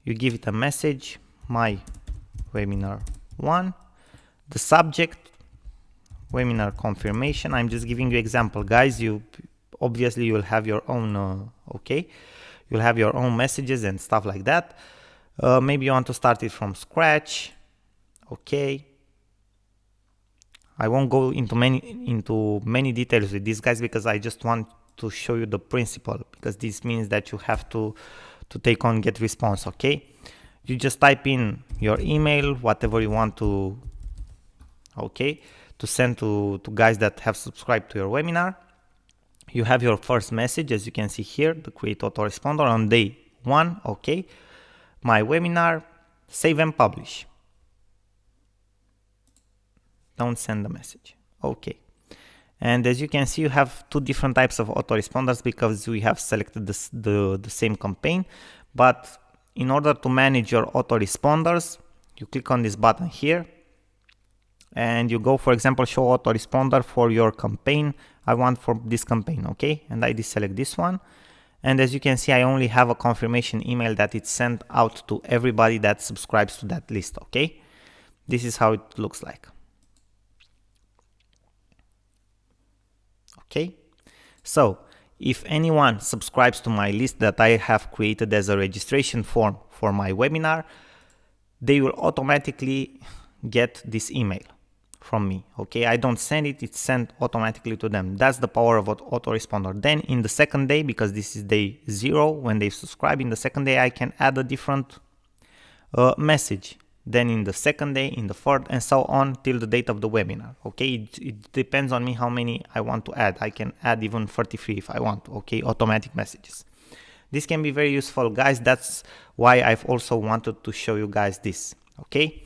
You give it a message, my webinar 1. The subject, webinar confirmation. I'm just giving you example, guys. Obviously you will have your own you'll have your own messages and stuff like that. Maybe you want to start it from scratch. Okay, I won't go into many details with these guys, because I just want to show you the principle, because this means that you have to take on GetResponse. Okay, you just type in your email, whatever you want to send to guys that have subscribed to your webinar. You have your first message, as you can see here, the create autoresponder on day 1. Okay, my webinar, save and publish. Don't send the message. Okay, and as you can see, you have two different types of autoresponders because we have selected the same campaign. But in order to manage your autoresponders, you click on this button here and you go, for example, show autoresponder for your campaign. I want for this campaign. Okay, and I deselect this one. And as you can see, I only have a confirmation email that it's sent out to everybody that subscribes to that list. Okay, this is how it looks like. Okay, so if anyone subscribes to my list that I have created as a registration form for my webinar, they will automatically get this email from me. Okay, I don't send it, it's sent automatically to them. That's the power of autoresponder. Then in the second day, because this is day 0 when they subscribe, in the second day I can add a different message. Then in the second day, in the third, and so on till the date of the webinar. Okay, it depends on me how many I want to add. I can add even 33 if I want. Okay, automatic messages. This can be very useful, guys. That's why I've also wanted to show you guys this. Okay,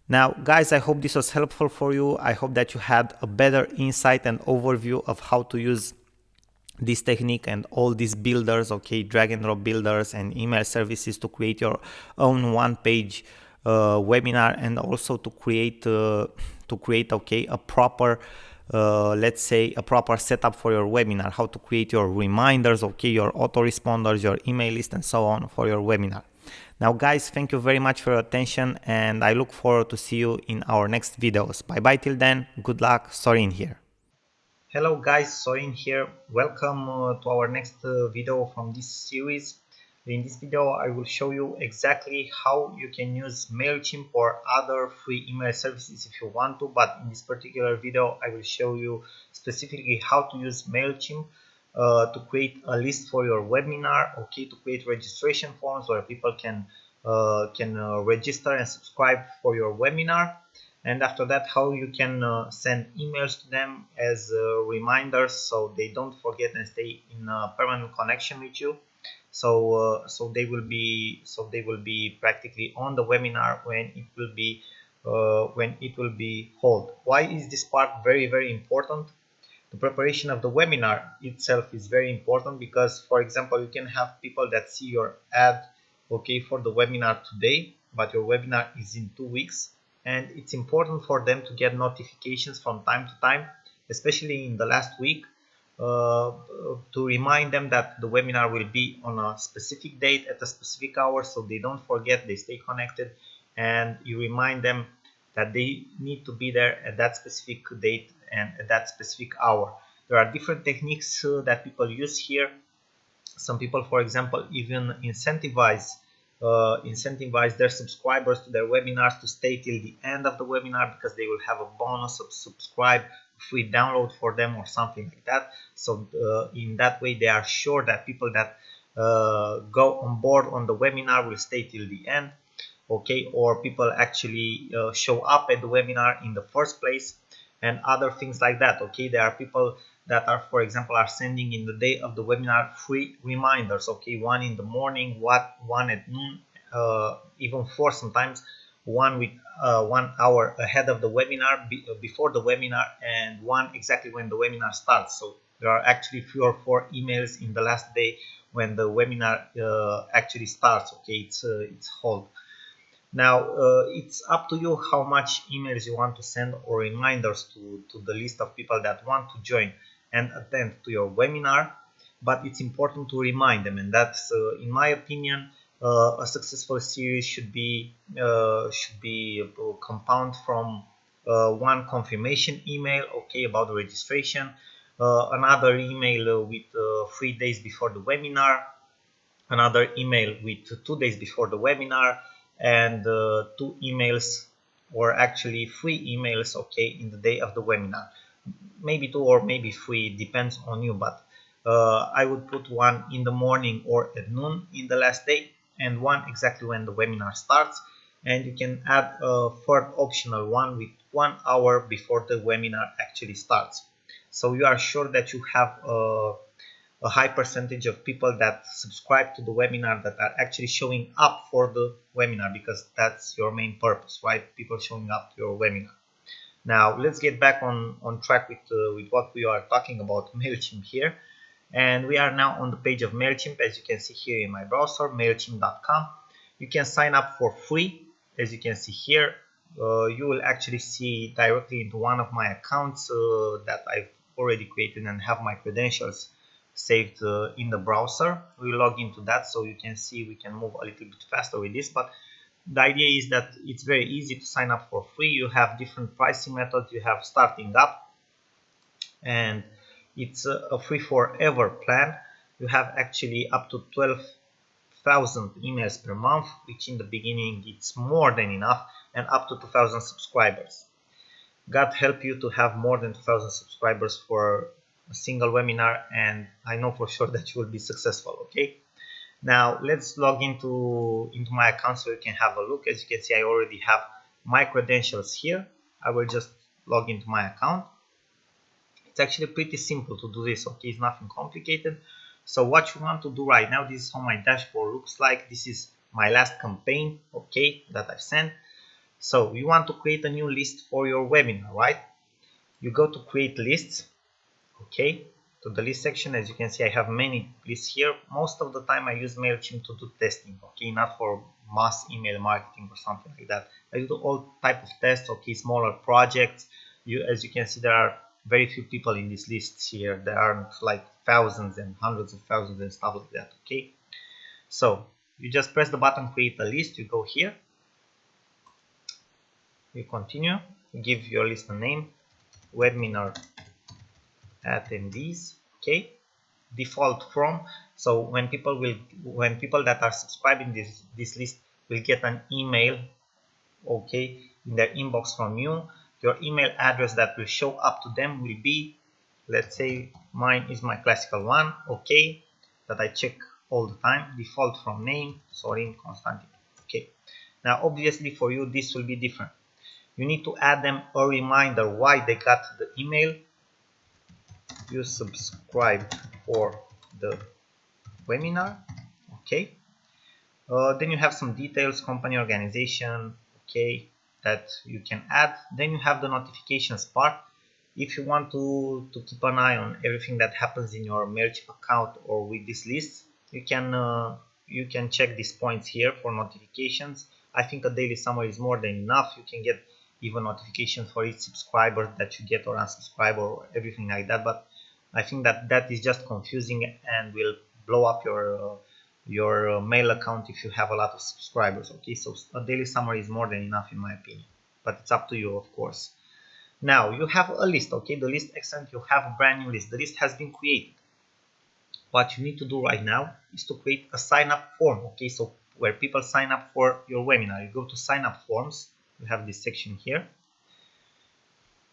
now guys, I hope this was helpful for you. I hope that you had a better insight and overview of how to use this technique and all these builders, okay, drag and drop builders and email services to create your own one-page webinar, and also to create okay, a proper let's say a proper setup for your webinar, how to create your reminders, okay, your autoresponders, your email list, and so on for your webinar. Now guys, thank you very much for your attention, and I look forward to see you in our next videos. Bye bye till then, good luck. Sorin here. Hello guys, Sorin here. Welcome to our next video from this series. In this video, I will show you exactly how you can use MailChimp or other free email services if you want to, but in this particular video, I will show you specifically how to use MailChimp to create a list for your webinar, okay, to create registration forms where people can register and subscribe for your webinar. And after that, how you can send emails to them as reminders so they don't forget and stay in a permanent connection with you. So they will be practically on the webinar when it will be held. Why is this part very important? The preparation of the webinar itself is very important because, for example, you can have people that see your ad, okay, for the webinar today, but your webinar is in 2 weeks, and it's important for them to get notifications from time to time, especially in the last week, to remind them that the webinar will be on a specific date at a specific hour, so they don't forget, they stay connected, and you remind them that they need to be there at that specific date and at that specific hour. There are different techniques that people use here. Some people, for example, even incentivize their subscribers to their webinars to stay till the end of the webinar because they will have a bonus of subscribe, free download for them or something like that. So in that way, they are sure that people that go on board on the webinar will stay till the end, okay, or people actually show up at the webinar in the first place, and other things like that. Okay, there are people that are, for example, are sending in the day of the webinar free reminders, okay, one in the morning, one at noon, even 4 sometimes, one with 1 hour ahead of the webinar, before the webinar, and one exactly when the webinar starts. So there are actually 3 or 4 emails in the last day when the webinar actually starts, okay, it's held. Now it's up to you how much emails you want to send or reminders to the list of people that want to join and attend to your webinar, but it's important to remind them, and that's in my opinion, a successful series should be compound from one confirmation email, okay, about the registration, another email with 3 days before the webinar, another email with 2 days before the webinar, and 2 emails, or actually 3 emails, okay, in the day of the webinar. Maybe 2 or maybe 3, depends on you, but I would put one in the morning or at noon in the last day, and one exactly when the webinar starts, and you can add a third optional one with 1 hour before the webinar actually starts. So you are sure that you have a high percentage of people that subscribe to the webinar that are actually showing up for the webinar, because that's your main purpose, right? People showing up to your webinar. Now let's get back on track with what we are talking about, MailChimp here. And we are now on the page of MailChimp, as you can see here in my browser, mailchimp.com. You can sign up for free, as you can see here. You will actually see directly into one of my accounts that I've already created and have my credentials saved in the browser. We log into that so you can see we can move a little bit faster with this, but the idea is that it's very easy to sign up for free. You have different pricing methods. You have starting up, and it's a free forever plan. You have actually up to 12,000 emails per month, which in the beginning it's more than enough, and up to 2,000 subscribers. God help you to have more than 2,000 subscribers for a single webinar, and I know for sure that you will be successful. Okay, now let's log into my account so you can have a look. As you can see, I already have my credentials here. I will just log into my account. It's actually pretty simple to do this, okay, it's nothing complicated. So what you want to do right now, this is how my dashboard looks like. This is my last campaign, okay, that I've sent. So you want to create a new list for your webinar, right? You go to create lists, okay, to the list section. As you can see, I have many lists here. Most of the time I use MailChimp to do testing, okay, not for mass email marketing or something like that. I do all type of tests, okay, smaller projects. As you can see, there are very few people in these lists here. There aren't like thousands and hundreds of thousands and stuff like that, okay. So you just press the button create a list, you go here, you continue, you give your list a name, webinar attendees, okay. default form. So when people that are subscribing this list will get an email, okay, in their inbox from you. Your email address that will show up to them will be, let's say mine is my classical one, okay, that I check all the time, default from name Sorin Constantin. Okay, now obviously for you this will be different. You need to add them a reminder why they got the email. You subscribed for the webinar, okay. Then you have some details, company, organization, okay, that you can add. Then you have the notifications part. If you want to keep an eye on everything that happens in your MailChimp account or with this list, you can check these points here for notifications. I think a daily summary is more than enough. You can get even notifications for each subscriber that you get or unsubscribe or everything like that. But I think that is just confusing and will blow up your mail account if you have a lot of subscribers. Okay, so a daily summary is more than enough in my opinion, but it's up to you, of course. Now you have a list, okay, the list, excellent, you have a brand new list, the list has been created. What you need to do right now is to create a sign up form, okay, so where people sign up for your webinar. You go to sign up forms, you have this section here,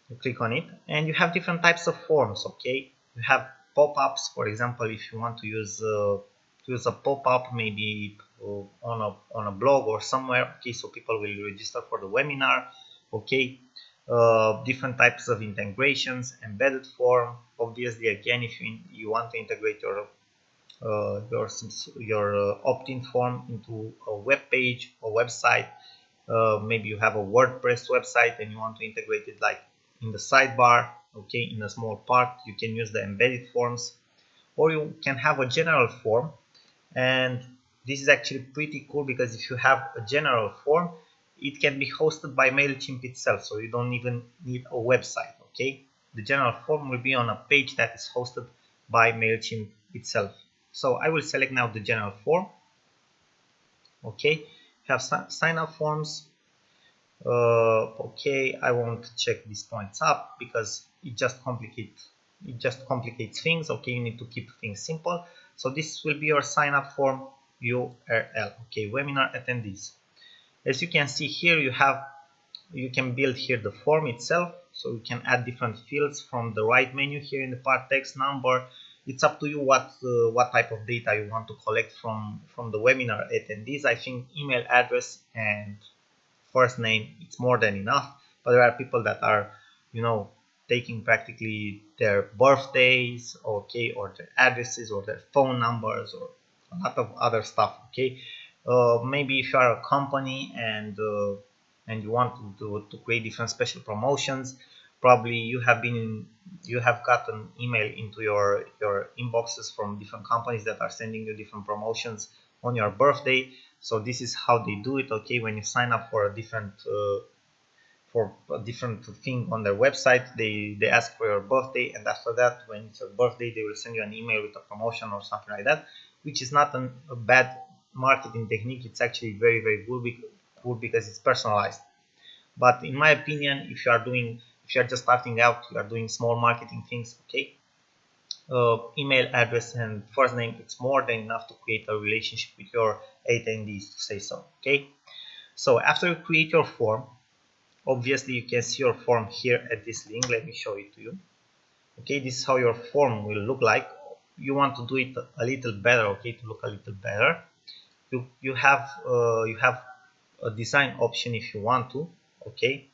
you click on it, and you have different types of forms, okay. You have pop-ups, for example, if you want to use a pop-up maybe on a blog or somewhere, okay, so people will register for the webinar, okay. Different types of integrations, embedded form, obviously, again, if you want to integrate your opt-in form into a web page or website. Maybe you have a WordPress website and you want to integrate it like in the sidebar, okay, in a small part. You can use the embedded forms, or you can have a general form. And this is actually pretty cool, because if you have a general form, it can be hosted by MailChimp itself, so you don't even need a website, okay. The general form will be on a page that is hosted by MailChimp itself. So I will select now the general form, okay. Have sign up forms. Okay, I won't check these points up because it just complicates things, okay. You need to keep things simple. So this will be your sign up form URL, okay, webinar attendees. As you can see here, you can build here the form itself, so you can add different fields from the right menu here in the part, text, number. It's up to you what type of data you want to collect from the webinar attendees. I think email address and first name, it's more than enough, but there are people that are, you know, taking practically their birthdays, okay, or their addresses or their phone numbers or a lot of other stuff, okay. Maybe if you are a company and you want to create different special promotions, probably you have gotten email into your inboxes from different companies that are sending you different promotions on your birthday. So this is how they do it, okay. When you sign up for a different thing on their website, they ask for your birthday, and after that, when it's your birthday, they will send you an email with a promotion or something like that, which is not a bad marketing technique. It's actually very, very good because it's personalized. But in my opinion, if you are just starting out, you are doing small marketing things, okay, email address and first name, it's more than enough to create a relationship with your attendees, to say so, okay. So after you create your form, obviously you can see your form here at this link. Let me show it to you, okay. This is how your form will look like. You want to do it a little better, okay, to look a little better. You have a design option if you want to, okay.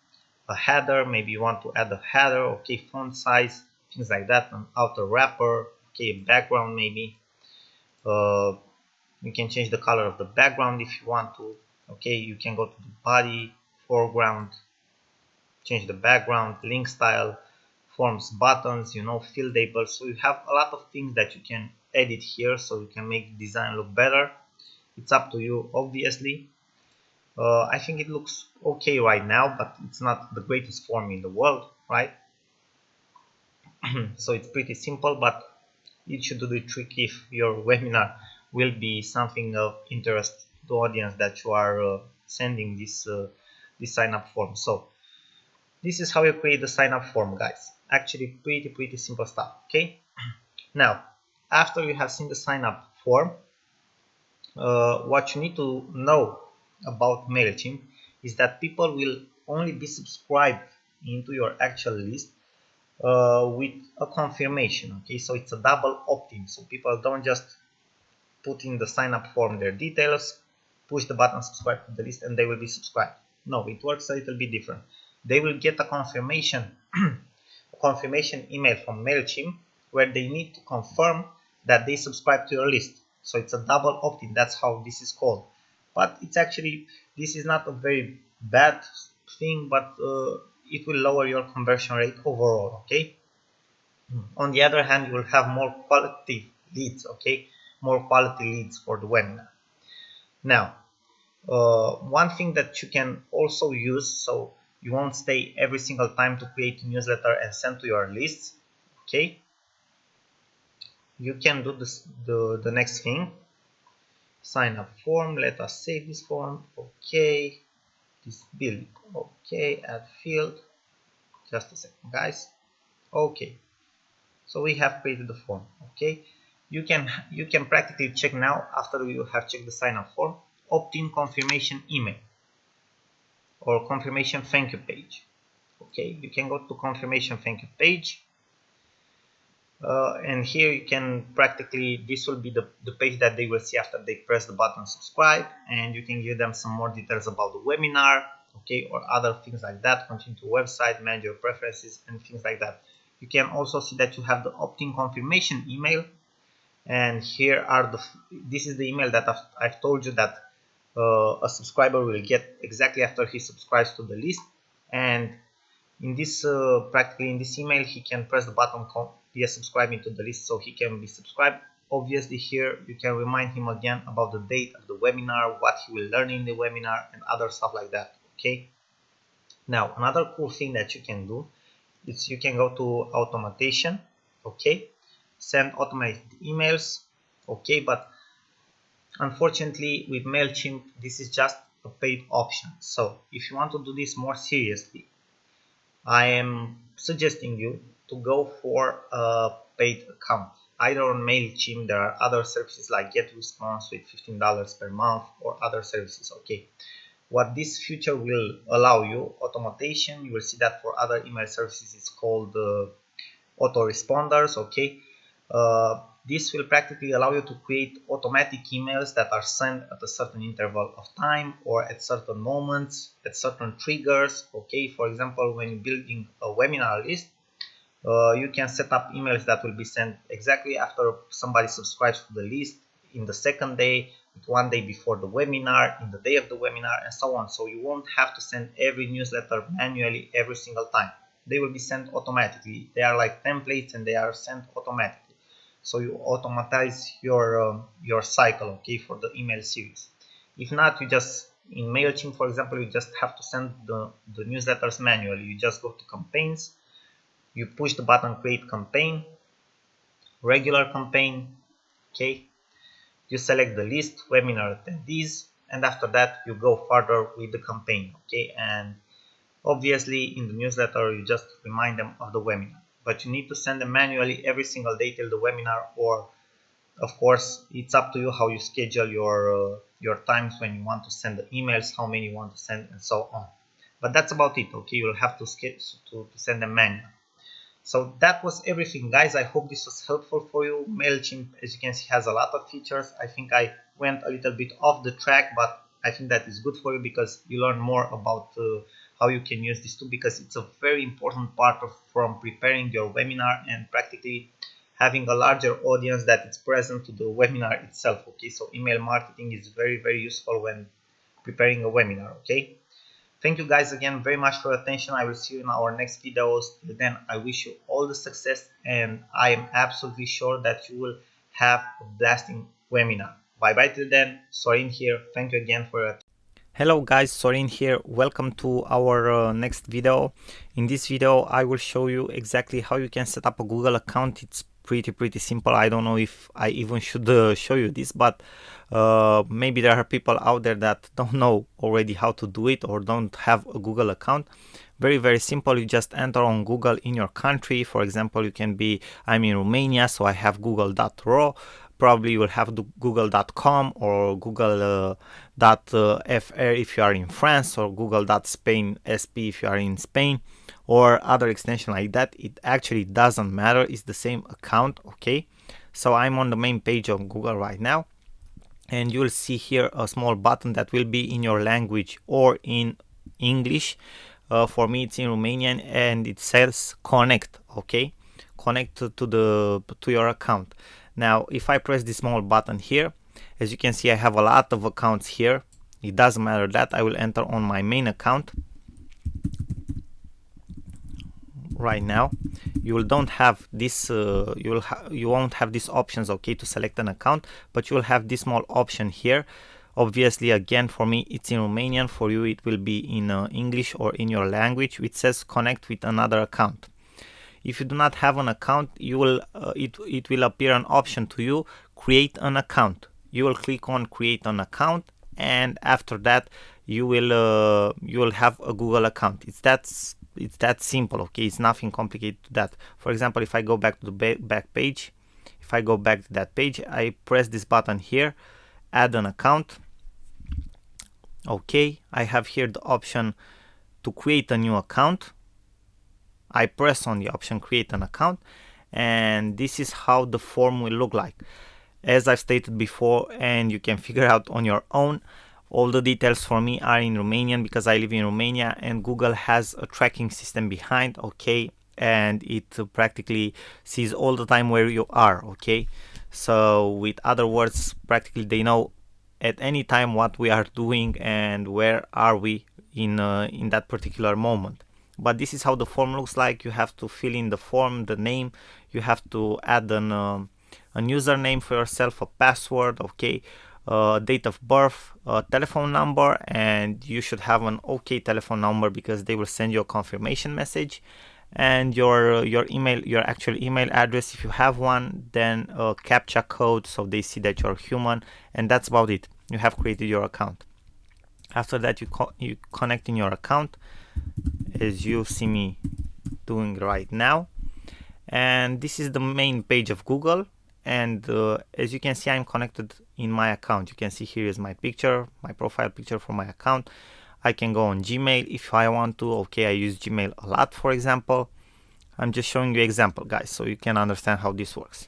A header, maybe you want to add a header, okay, font size, things like that, an outer wrapper, okay, background maybe. You can change the color of the background if you want to, okay. You can go to the body, foreground, change the background, link style, forms, buttons, you know, field labels. So you have a lot of things that you can edit here, so you can make the design look better. It's up to you, obviously. I think it looks okay right now, but it's not the greatest form in the world, right? So it's pretty simple, but it should do the trick if your webinar will be something of interest to the audience that you are sending this sign up form. So this is how you create the sign up form, guys. Actually pretty simple stuff, okay. Now after you have seen the sign up form, what you need to know about MailChimp is that people will only be subscribed into your actual list with a confirmation. Okay, so it's a double opt-in, so people don't just put in the sign up form their details, push the button subscribe to the list, and they will be subscribed. No, it works a little bit different. They will get a confirmation confirmation email from MailChimp where they need to confirm that they subscribe to your list. So it's a double opt-in, that's how this is called. But it's actually, this is not a very bad thing, but it will lower your conversion rate overall. Okay, on the other hand, you will have more quality leads. Okay, more quality leads for the webinar. Now, one thing that you can also use, so you won't stay every single time to create a newsletter and send to your lists. Okay, you can do this, the next thing. Sign up form, let us save this form. Okay, this build. Okay, add field. Just a second, guys. Okay, so we have created the form. Okay, you can practically check now, after you have checked the sign up form, opt-in confirmation email or confirmation thank you page. Okay, you can go to confirmation thank you page, and here you can practically, this will be the page that they will see after they press the button subscribe, and you can give them some more details about the webinar, okay, or other things like that. Continue to website, manage your preferences, and things like that. You can also see that you have the opt-in confirmation email, and here are this is the email that I've told you that a subscriber will get exactly after he subscribes to the list. And in this practically in this email, he can press the button via subscribing to the list, so he can be subscribed. Obviously, here you can remind him again about the date of the webinar, what he will learn in the webinar, and other stuff like that. Okay, now another cool thing that you can do is you can go to automation. Okay, send automated emails. Okay, but unfortunately with MailChimp this is just a paid option. So if you want to do this more seriously, I am suggesting you to go for a paid account. Either on MailChimp, there are other services like GetResponse with $15 per month, or other services. Okay, what this feature will allow you, automation, you will see that for other email services it's called autoresponders. Okay, this will practically allow you to create automatic emails that are sent at a certain interval of time, or at certain moments, at certain triggers. Okay, for example, when you're building a webinar list, you can set up emails that will be sent exactly after somebody subscribes to the list, in the second day, 1 day before the webinar, in the day of the webinar, and so on. So you won't have to send every newsletter manually every single time. They will be sent automatically. They are like templates and they are sent automatically. So you automatize your cycle, okay, for the email series. If not, you just, in MailChimp for example, you just have to send the newsletters manually. You just go to campaigns, you push the button create campaign, regular campaign. Okay, you select the list, webinar attendees, and after that you go further with the campaign. Okay, and obviously in the newsletter you just remind them of the webinar, but you need to send them manually every single day till the webinar, or of course it's up to you how you schedule your times when you want to send the emails, how many you want to send, and so on. But that's about it. Okay, you'll have to send them manually. So that was everything, guys. I hope this was helpful for you. MailChimp, as you can see, has a lot of features. I think I went a little bit off the track, but I think that is good for you because you learn more about how you can use this tool, because it's a very important part from preparing your webinar and practically having a larger audience that is present to the webinar itself. Okay, so email marketing is very, very useful when preparing a webinar. Okay, thank you guys again very much for your attention. I will see you in our next videos. Till then, I wish you all the success, and I am absolutely sure that you will have a blasting webinar. Bye bye till then. Sorin here. Thank you again for your attention. Hello guys, Sorin here. Welcome to our next video. In this video I will show you exactly how you can set up a Google account. It's pretty simple. I don't know if I even should show you this, but maybe there are people out there that don't know already how to do it or don't have a Google account. Very simple. You just enter on Google in your country. For example, you can be, I'm in Romania, so I have google.ro. Probably you will have google.com or google.fr if you are in France, or google.spain sp if you are in Spain, or other extension like that. It actually doesn't matter. It's the same account. Okay, so I'm on the main page of Google right now, and you will see here a small button that will be in your language or in English. For me it's in Romanian, and it says connect. Okay, connect to your account. Now if I press this small button here, as you can see I have a lot of accounts here. It doesn't matter that. I will enter on my main account right now. You don't have this you won't have these options, okay, to select an account, but you will have this small option here. Obviously, again, for me it's in Romanian. For you it will be in English or in your language, which says connect with another account. If you do not have an account, you will it will appear an option to you, create an account. You will click on create an account, and after that you will have a Google account. It's that simple. Okay, it's nothing complicated to that. For example, if I go back to the back page, if I go back to that page, I press this button here, add an account. Okay, I have here the option to create a new account. I press on the option create an account, and this is how the form will look like. As I've stated before, and you can figure out on your own, all the details for me are in Romanian because I live in Romania, and Google has a tracking system behind, okay, and it practically sees all the time where you are. Okay, so with other words, practically they know at any time what we are doing and where are we in that particular moment. But this is how the form looks like. You have to fill in the form, the name, you have to add an username for yourself, a password, okay, date of birth, telephone number, and you should have an okay telephone number because they will send you a confirmation message, and your email, your actual email address if you have one, then a CAPTCHA code so they see that you're human, and that's about it. You have created your account. After that you connect in your account, as you see me doing right now, and this is the main page of Google. And as you can see, I'm connected in my account. You can see here is my picture, my profile picture for my account. I can go on Gmail if I want to. Okay, I use Gmail a lot, for example. I'm just showing you example, guys, so you can understand how this works.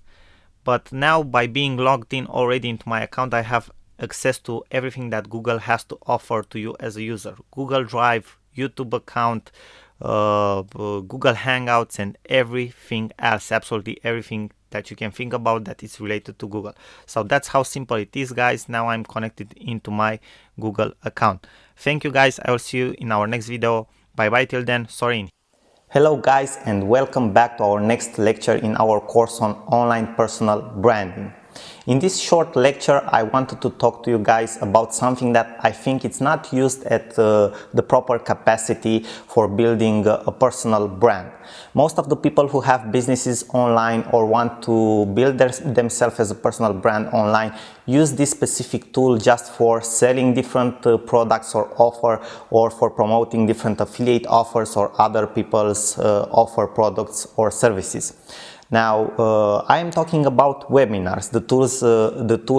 But now, by being logged in already into my account, I have access to everything that Google has to offer to you as a user. Google Drive, YouTube account, Google Hangouts, and everything else, absolutely everything that you can think about that is related to Google. So that's how simple it is, guys. Now I'm connected into my Google account. Thank you, guys. I will see you in our next video. Bye bye till then. Sorin. Hello guys, and welcome back to our next lecture in our course on online personal branding. In this short lecture, I wanted to talk to you guys about something that I think it's not used at the proper capacity for building a personal brand. Most of the people who have businesses online or want to build themselves as a personal brand online use this specific tool just for selling different products or offer, or for promoting different affiliate offers or other people's offer products or services. Now, I am talking about webinars, the tool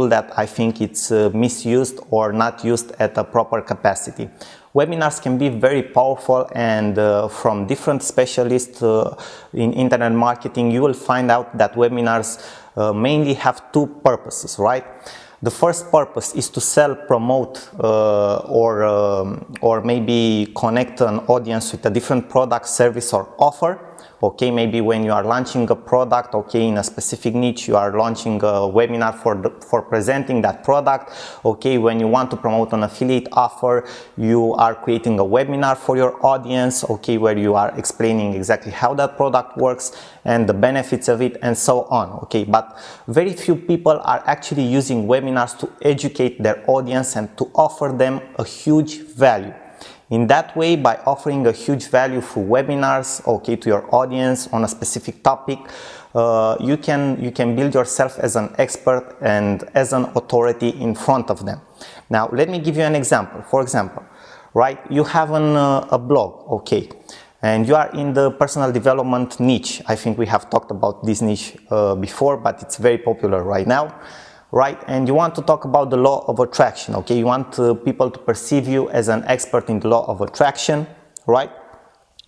that I think it's misused or not used at a proper capacity. Webinars can be very powerful, and from different specialists in internet marketing, you will find out that webinars mainly have two purposes, right? The first purpose is to sell, promote, or maybe connect an audience with a different product, service, or offer. Okay, maybe when you are launching a product, okay, in a specific niche, you are launching a webinar for presenting that product. Okay, when you want to promote an affiliate offer, you are creating a webinar for your audience, okay, where you are explaining exactly how that product works and the benefits of it and so on. Okay, but very few people are actually using webinars to educate their audience and to offer them a huge value. In that way, by offering a huge value through webinars, okay, to your audience on a specific topic, you can build yourself as an expert and as an authority in front of them. Now, let me give you an example. For example, right, you have a blog, okay, and you are in the personal development niche. I think we have talked about this niche before, but it's very popular right now. Right, and you want to talk about the law of attraction, okay? You want people to perceive you as an expert in the law of attraction, right?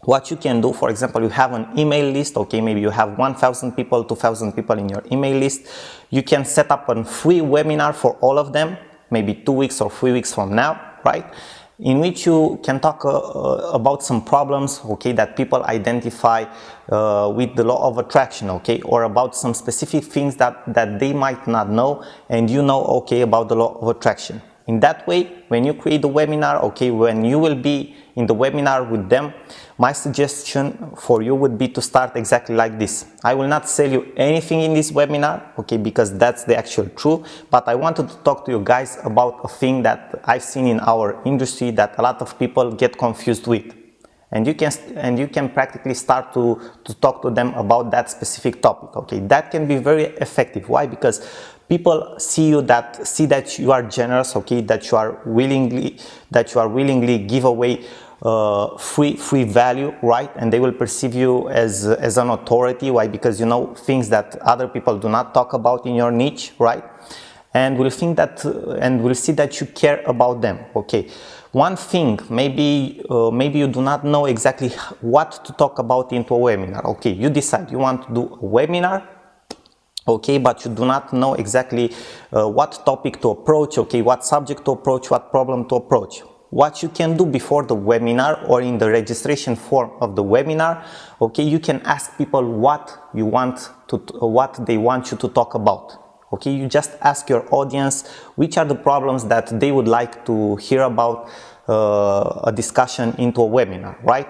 What you can do, for example, you have an email list, okay? Maybe you have 1,000 people, 2,000 people in your email list. You can set up a free webinar for all of them, maybe 2 weeks or 3 weeks from now, right? In which you can talk about some problems, okay, that people identify with the law of attraction, okay, or about some specific things that they might not know and you know, okay, about the law of attraction. In that way, when you create the webinar, okay, when you will be in the webinar with them, my suggestion for you would be to start exactly like this. I will not sell you anything in this webinar, okay, because that's the actual truth, but I wanted to talk to you guys about a thing that I've seen in our industry that a lot of people get confused with. And you can practically start to talk to them about that specific topic, okay. That can be very effective. Why? Because people see that you are generous, okay, that you are willingly give away free value, right? And they will perceive you as an authority. Why? Because you know things that other people do not talk about in your niche, right? And will think that and will see that you care about them, okay. One thing, maybe you do not know exactly what to talk about into a webinar, okay. You decide you want to do a webinar, okay, but you do not know exactly what topic to approach, okay, what subject to approach, what problem to approach. What you can do before the webinar or in the registration form of the webinar, okay, you can ask people what they want you to talk about. Okay, you just ask your audience which are the problems that they would like to hear about a discussion into a webinar, right?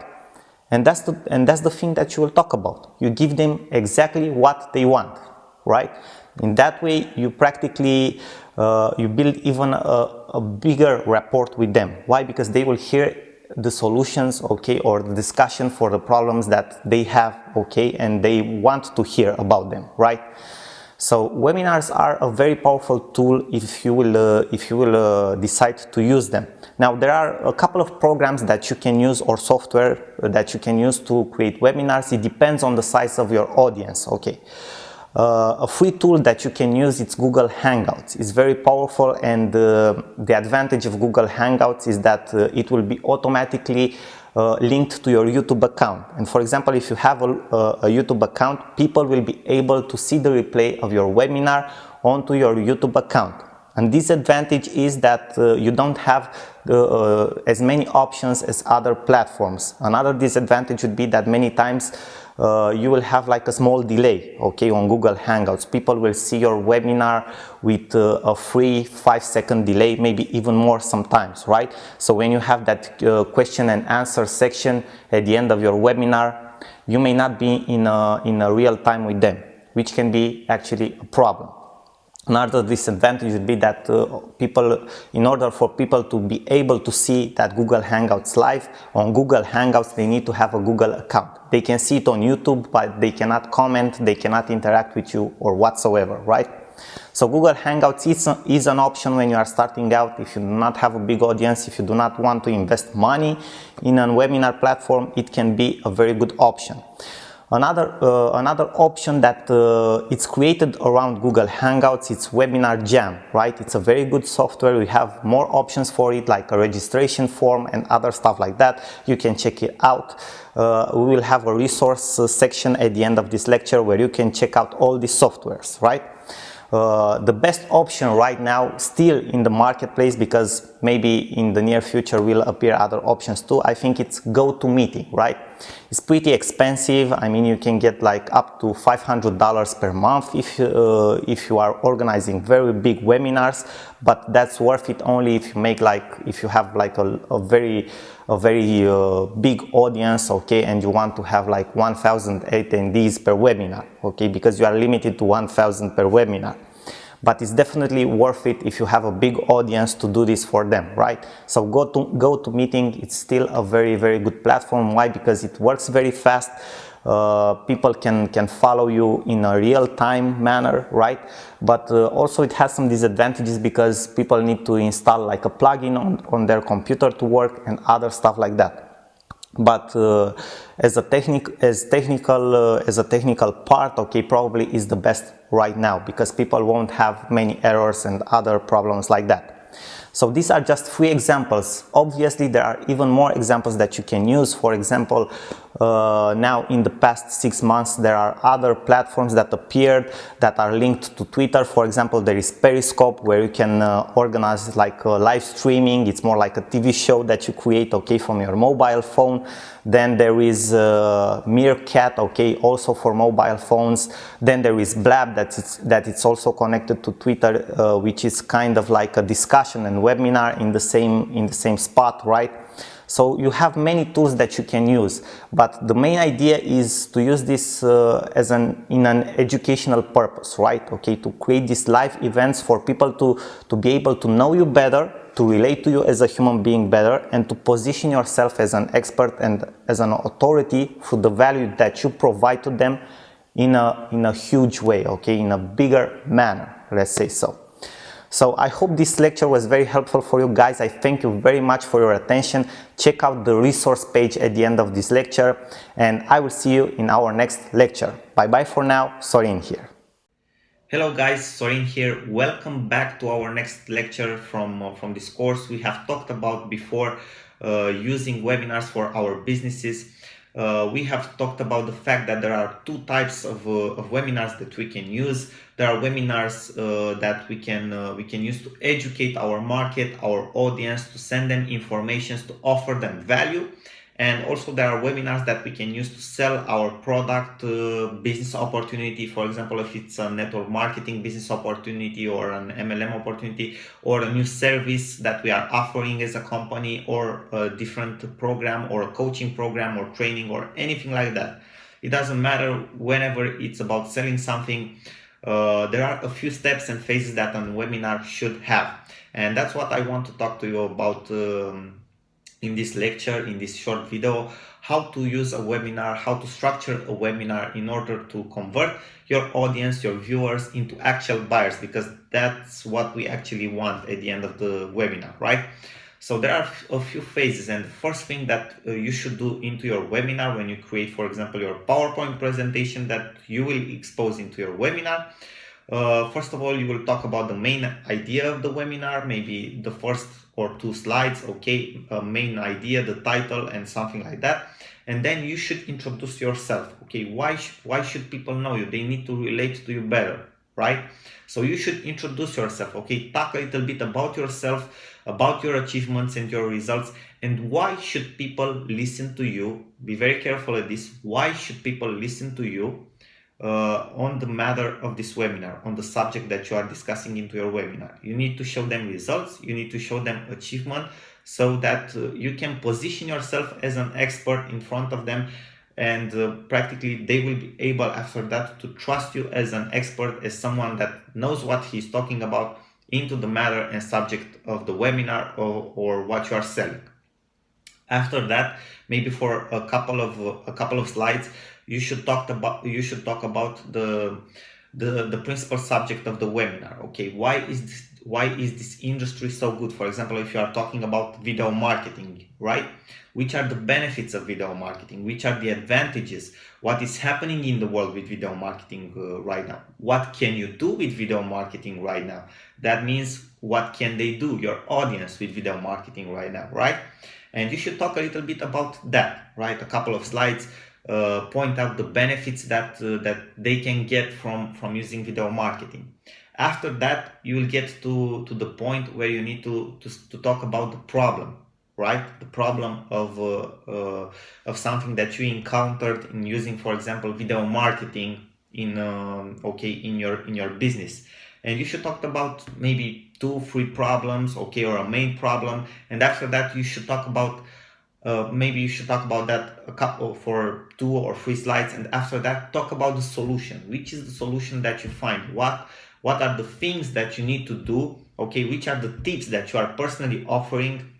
And that's the thing that you will talk about. You give them exactly what they want, right? In that way, you practically you build even a bigger rapport with them. Why? Because they will hear the solutions, okay, or the discussion for the problems that they have, okay, and they want to hear about them, right? So webinars are a very powerful tool if you will decide to use them. Now there are a couple of programs that you can use or software that you can use to create webinars. It depends on the size of your audience. Okay, a free tool that you can use is Google Hangouts. It's very powerful, and the advantage of Google Hangouts is that it will be automatically linked to your YouTube account. And for example, if you have a YouTube account, people will be able to see the replay of your webinar onto your YouTube account. And this advantage is that you don't have as many options as other platforms. Another disadvantage would be that many times you will have like a small delay, okay, on Google Hangouts. People will see your webinar with a free 5-second delay, maybe even more sometimes, right? So when you have that question and answer section at the end of your webinar, you may not be in a real time with them, which can be actually a problem. Another disadvantage would be that in order for people to be able to see that Google Hangouts live, on Google Hangouts they need to have a Google account. They can see it on YouTube, but they cannot comment, they cannot interact with you or whatsoever, right? So Google Hangouts is an option when you are starting out. If you do not have a big audience, if you do not want to invest money in a webinar platform, it can be a very good option. Another option that it's created around Google Hangouts, it's Webinar Jam, right? It's a very good software. We have more options for it, like a registration form and other stuff like that. You can check it out. We will have a resource section at the end of this lecture where you can check out all these softwares, right? The best option right now still in the marketplace, because maybe in the near future will appear other options too, I think it's GoToMeeting, right? It's pretty expensive. I mean, you can get like up to $500 per month if you are organizing very big webinars, but that's worth it only if you have like a very big audience, okay, and you want to have like 1,000 attendees per webinar, okay, because you are limited to 1,000 per webinar. but it's definitely worth it if you have a big audience to do this for them, right? So GoToMeeting, it's still a very, very good platform. Why? Because it works very fast. People can follow you in a real-time manner, right? But also it has some disadvantages because people need to install like a plugin on their computer to work and other stuff like that. But as a technical part, okay, probably is the best right now because people won't have many errors and other problems like that. So these are just 3 examples. Obviously, there are even more examples that you can use. For example, now in the past 6 months, there are other platforms that appeared that are linked to Twitter. For example, there is Periscope, where you can organize like live streaming. It's more like a TV show that you create, okay, from your mobile phone. Then there is Meerkat, okay, also for mobile phones. Then there is Blab, that it's also connected to Twitter, which is kind of like a discussion and webinar in the same spot, right? So you have many tools that you can use, but the main idea is to use this in an educational purpose, right? Okay, to create these live events for people to be able to know you better, to relate to you as a human being better, and to position yourself as an expert and as an authority through the value that you provide to them in a huge way, okay, in a bigger manner, let's say so. So I hope this lecture was very helpful for you guys. I thank you very much for your attention. Check out the resource page at the end of this lecture, and I will see you in our next lecture. Bye bye for now. Sorin here. Hello guys, Sorin here. Welcome back to our next lecture from this course. We have talked about before using webinars for our businesses. We have talked about the fact that there are 2 types of webinars that we can use. There are webinars that we can use to educate our market, our audience, to send them information, to offer them value. And also there are webinars that we can use to sell our product, business opportunity. For example, if it's a network marketing business opportunity or an MLM opportunity or a new service that we are offering as a company, or a different program or a coaching program or training or anything like that. It doesn't matter. Whenever it's about selling something, there are a few steps and phases that a webinar should have. And that's what I want to talk to you about in this lecture, in this short video, how to use a webinar, how to structure a webinar in order to convert your audience, your viewers, into actual buyers, because that's what we actually want at the end of the webinar, right? So there are a few phases, and the first thing that you should do into your webinar when you create, for example, your PowerPoint presentation that you will expose into your webinar. First of all, you will talk about the main idea of the webinar, maybe the first or 2 slides, okay, main idea, the title and something like that. And then you should introduce yourself, okay, why should people know you? They need to relate to you better, right? So you should introduce yourself, okay, talk a little bit about yourself, about your achievements and your results, and why should people listen to you. Be very careful at this. Why should people listen to you on the matter of this webinar, on the subject that you are discussing into your webinar? You need to show them results, you need to show them achievement, so that you can position yourself as an expert in front of them, and practically they will be able after that to trust you as an expert, as someone that knows what he's talking about into the matter and subject of the webinar or what you are selling. After that, maybe for a couple of slides, you should talk about the principal subject of the webinar. Okay, why is this industry so good? For example, if you are talking about video marketing, right? Which are the benefits of video marketing? Which are the advantages? What is happening in the world with video marketing right now? What can you do with video marketing right now? That means, what can they do, your audience, with video marketing right now, right? And you should talk a little bit about that, right? A couple of slides, point out the benefits that they can get from using video marketing. After that, you will get to the point where you need to talk about the problem, right? The problem of something that you encountered in using, for example, video marketing in your business. And you should talk about maybe 2-3 problems, okay, or a main problem. And after that, you should talk about maybe you should talk about that a couple for 2 or 3 slides, and after that talk about the solution. Which is the solution that you find? what are the things that you need to do, okay, which are the tips that you are personally offering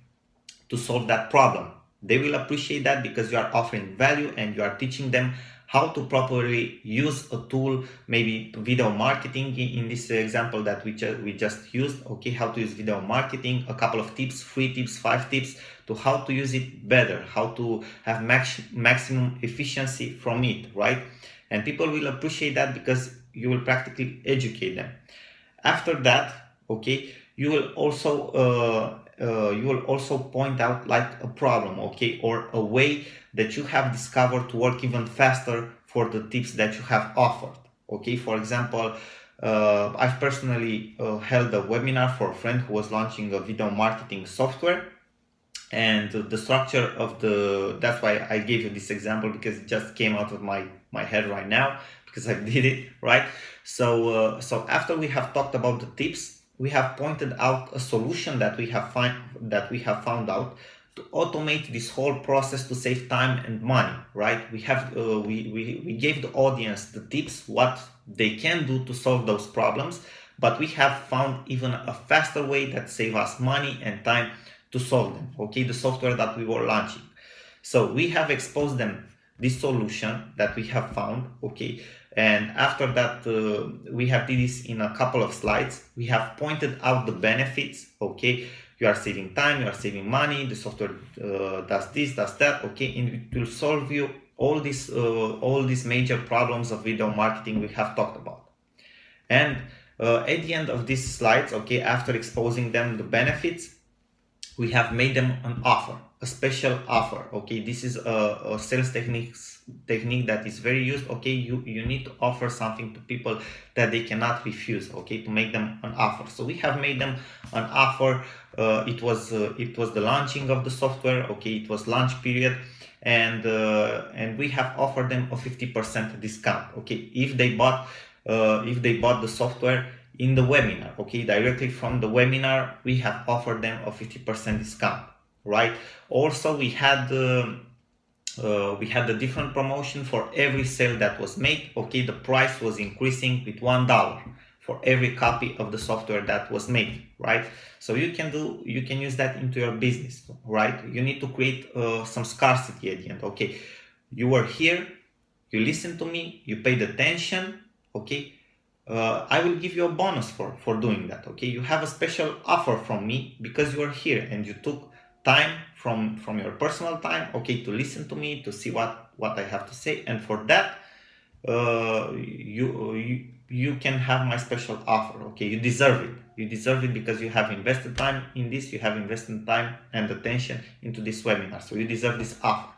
to solve that problem. They will appreciate that because you are offering value and you are teaching them how to properly use a tool, maybe video marketing in this example that we just used, okay, how to use video marketing, a couple of tips, 3 tips, 5 tips to how to use it better, how to have maximum efficiency from it, right? And people will appreciate that because you will practically educate them. After that, okay, you will also point out like a problem, okay, or a way that you have discovered to work even faster for the tips that you have offered, okay. For example, I've personally held a webinar for a friend who was launching a video marketing software, and the structure of that's why I gave you this example, because it just came out of my head right now because I did it, right? So after we have talked about the tips, we have pointed out a solution that we have found out to automate this whole process to save time and money, right? We have we gave the audience the tips, what they can do to solve those problems, but we have found even a faster way that saves us money and time to solve them, okay, the software that we were launching. So we have exposed them this solution that we have found, okay, and after that we have did this in a couple of slides. We have pointed out the benefits, okay, you are saving time, you are saving money, the software does this, does that, okay, and it will solve you all these major problems of video marketing we have talked about. And at the end of these slides, okay, after exposing them the benefits, we have made them an offer, a special offer, okay. This is a sales technique that is very used, okay. You need to offer something to people that they cannot refuse, okay, to make them an offer. So we have made them an offer. It was the launching of the software, okay, it was launch period, and we have offered them a 50% discount, okay, if they bought the software in the webinar, okay, directly from the webinar. We have offered them a 50% discount, right? Also, we had a different promotion for every sale that was made, okay. The price was increasing with $1 for every copy of the software that was made, right? So you can use that into your business, right? You need to create some scarcity at the end, okay. You were here, you listened to me, you paid attention, okay. I will give you a bonus for doing that, okay. You have a special offer from me because you are here and you took time from your personal time, okay, to listen to me, to see what I have to say, and for that you can have my special offer, okay. You deserve it because you have invested time in this, you have invested time and attention into this webinar, so you deserve this offer.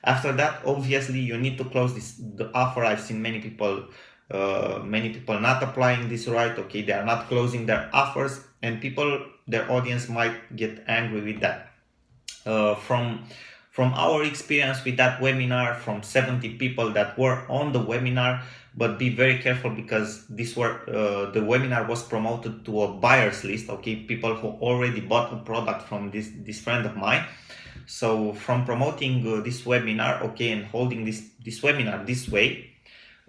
After that, obviously, you need to close the offer. I've seen many people not applying this right, okay. They are not closing their offers, and their audience might get angry with that. From our experience with that webinar, from 70 people that were on the webinar, but be very careful because the webinar was promoted to a buyers list, okay, people who already bought a product from this friend of mine. So from promoting this webinar, okay, and holding this webinar this way,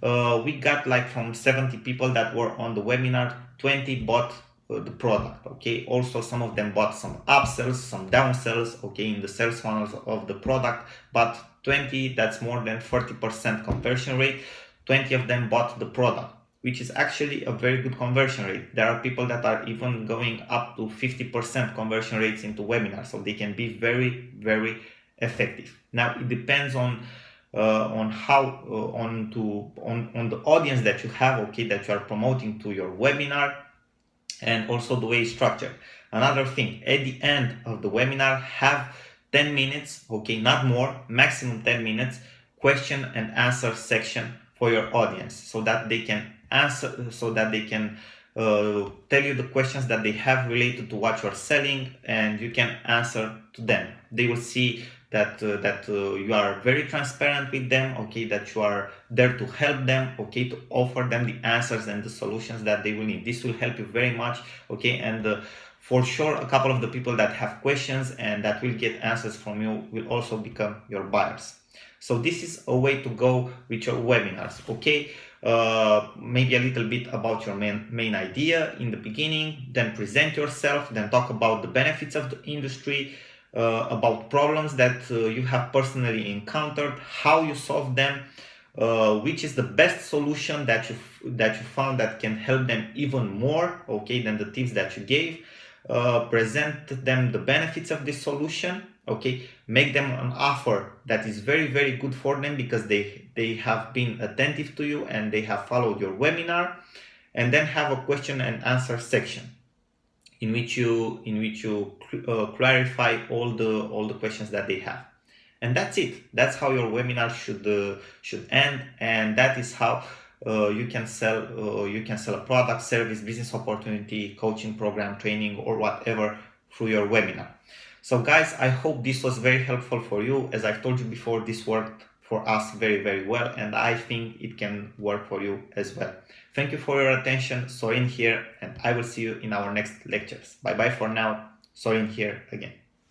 we got like from 70 people that were on the webinar, 20 bought the product, okay. Also, some of them bought some upsells, some downsells, okay, in the sales funnels of the product, but 20, that's more than 40% conversion rate. 20 of them bought the product, which is actually a very good conversion rate. There are people that are even going up to 50% conversion rates into webinars, so they can be very, very effective. Now it depends on how on the audience that you have, okay, that you are promoting to your webinar, and also the way it's structured. Another thing, at the end of the webinar, have 10 minutes, okay, not more, maximum 10 minutes, question and answer section for your audience, so that they can answer, so that they can tell you the questions that they have related to what you're selling, and you can answer to them. They will see that you are very transparent with them, okay, that you are there to help them, okay, to offer them the answers and the solutions that they will need. This will help you very much, okay, and for sure a couple of the people that have questions and that will get answers from you will also become your buyers. So this is a way to go with your webinars, okay? Maybe a little bit about your main idea in the beginning, then present yourself, then talk about the benefits of the industry, about problems that you have personally encountered, how you solve them, which is the best solution that you found that can help them even more, okay, than the tips that you gave. Present them the benefits of this solution, okay, make them an offer that is very, very good for them because they have been attentive to you and they have followed your webinar, and then have a question and answer section in which you clarify all the questions that they have. And that's it. That's how your webinar should end, and that is how you can sell a product, service, business opportunity, coaching program, training, or whatever through your webinar. So guys, I hope this was very helpful for you. As I've told you before, this worked for us very, very well, and I think it can work for you as well. Thank you for your attention. Sorin here, and I will see you in our next lectures. Bye bye for now. Sorin here again.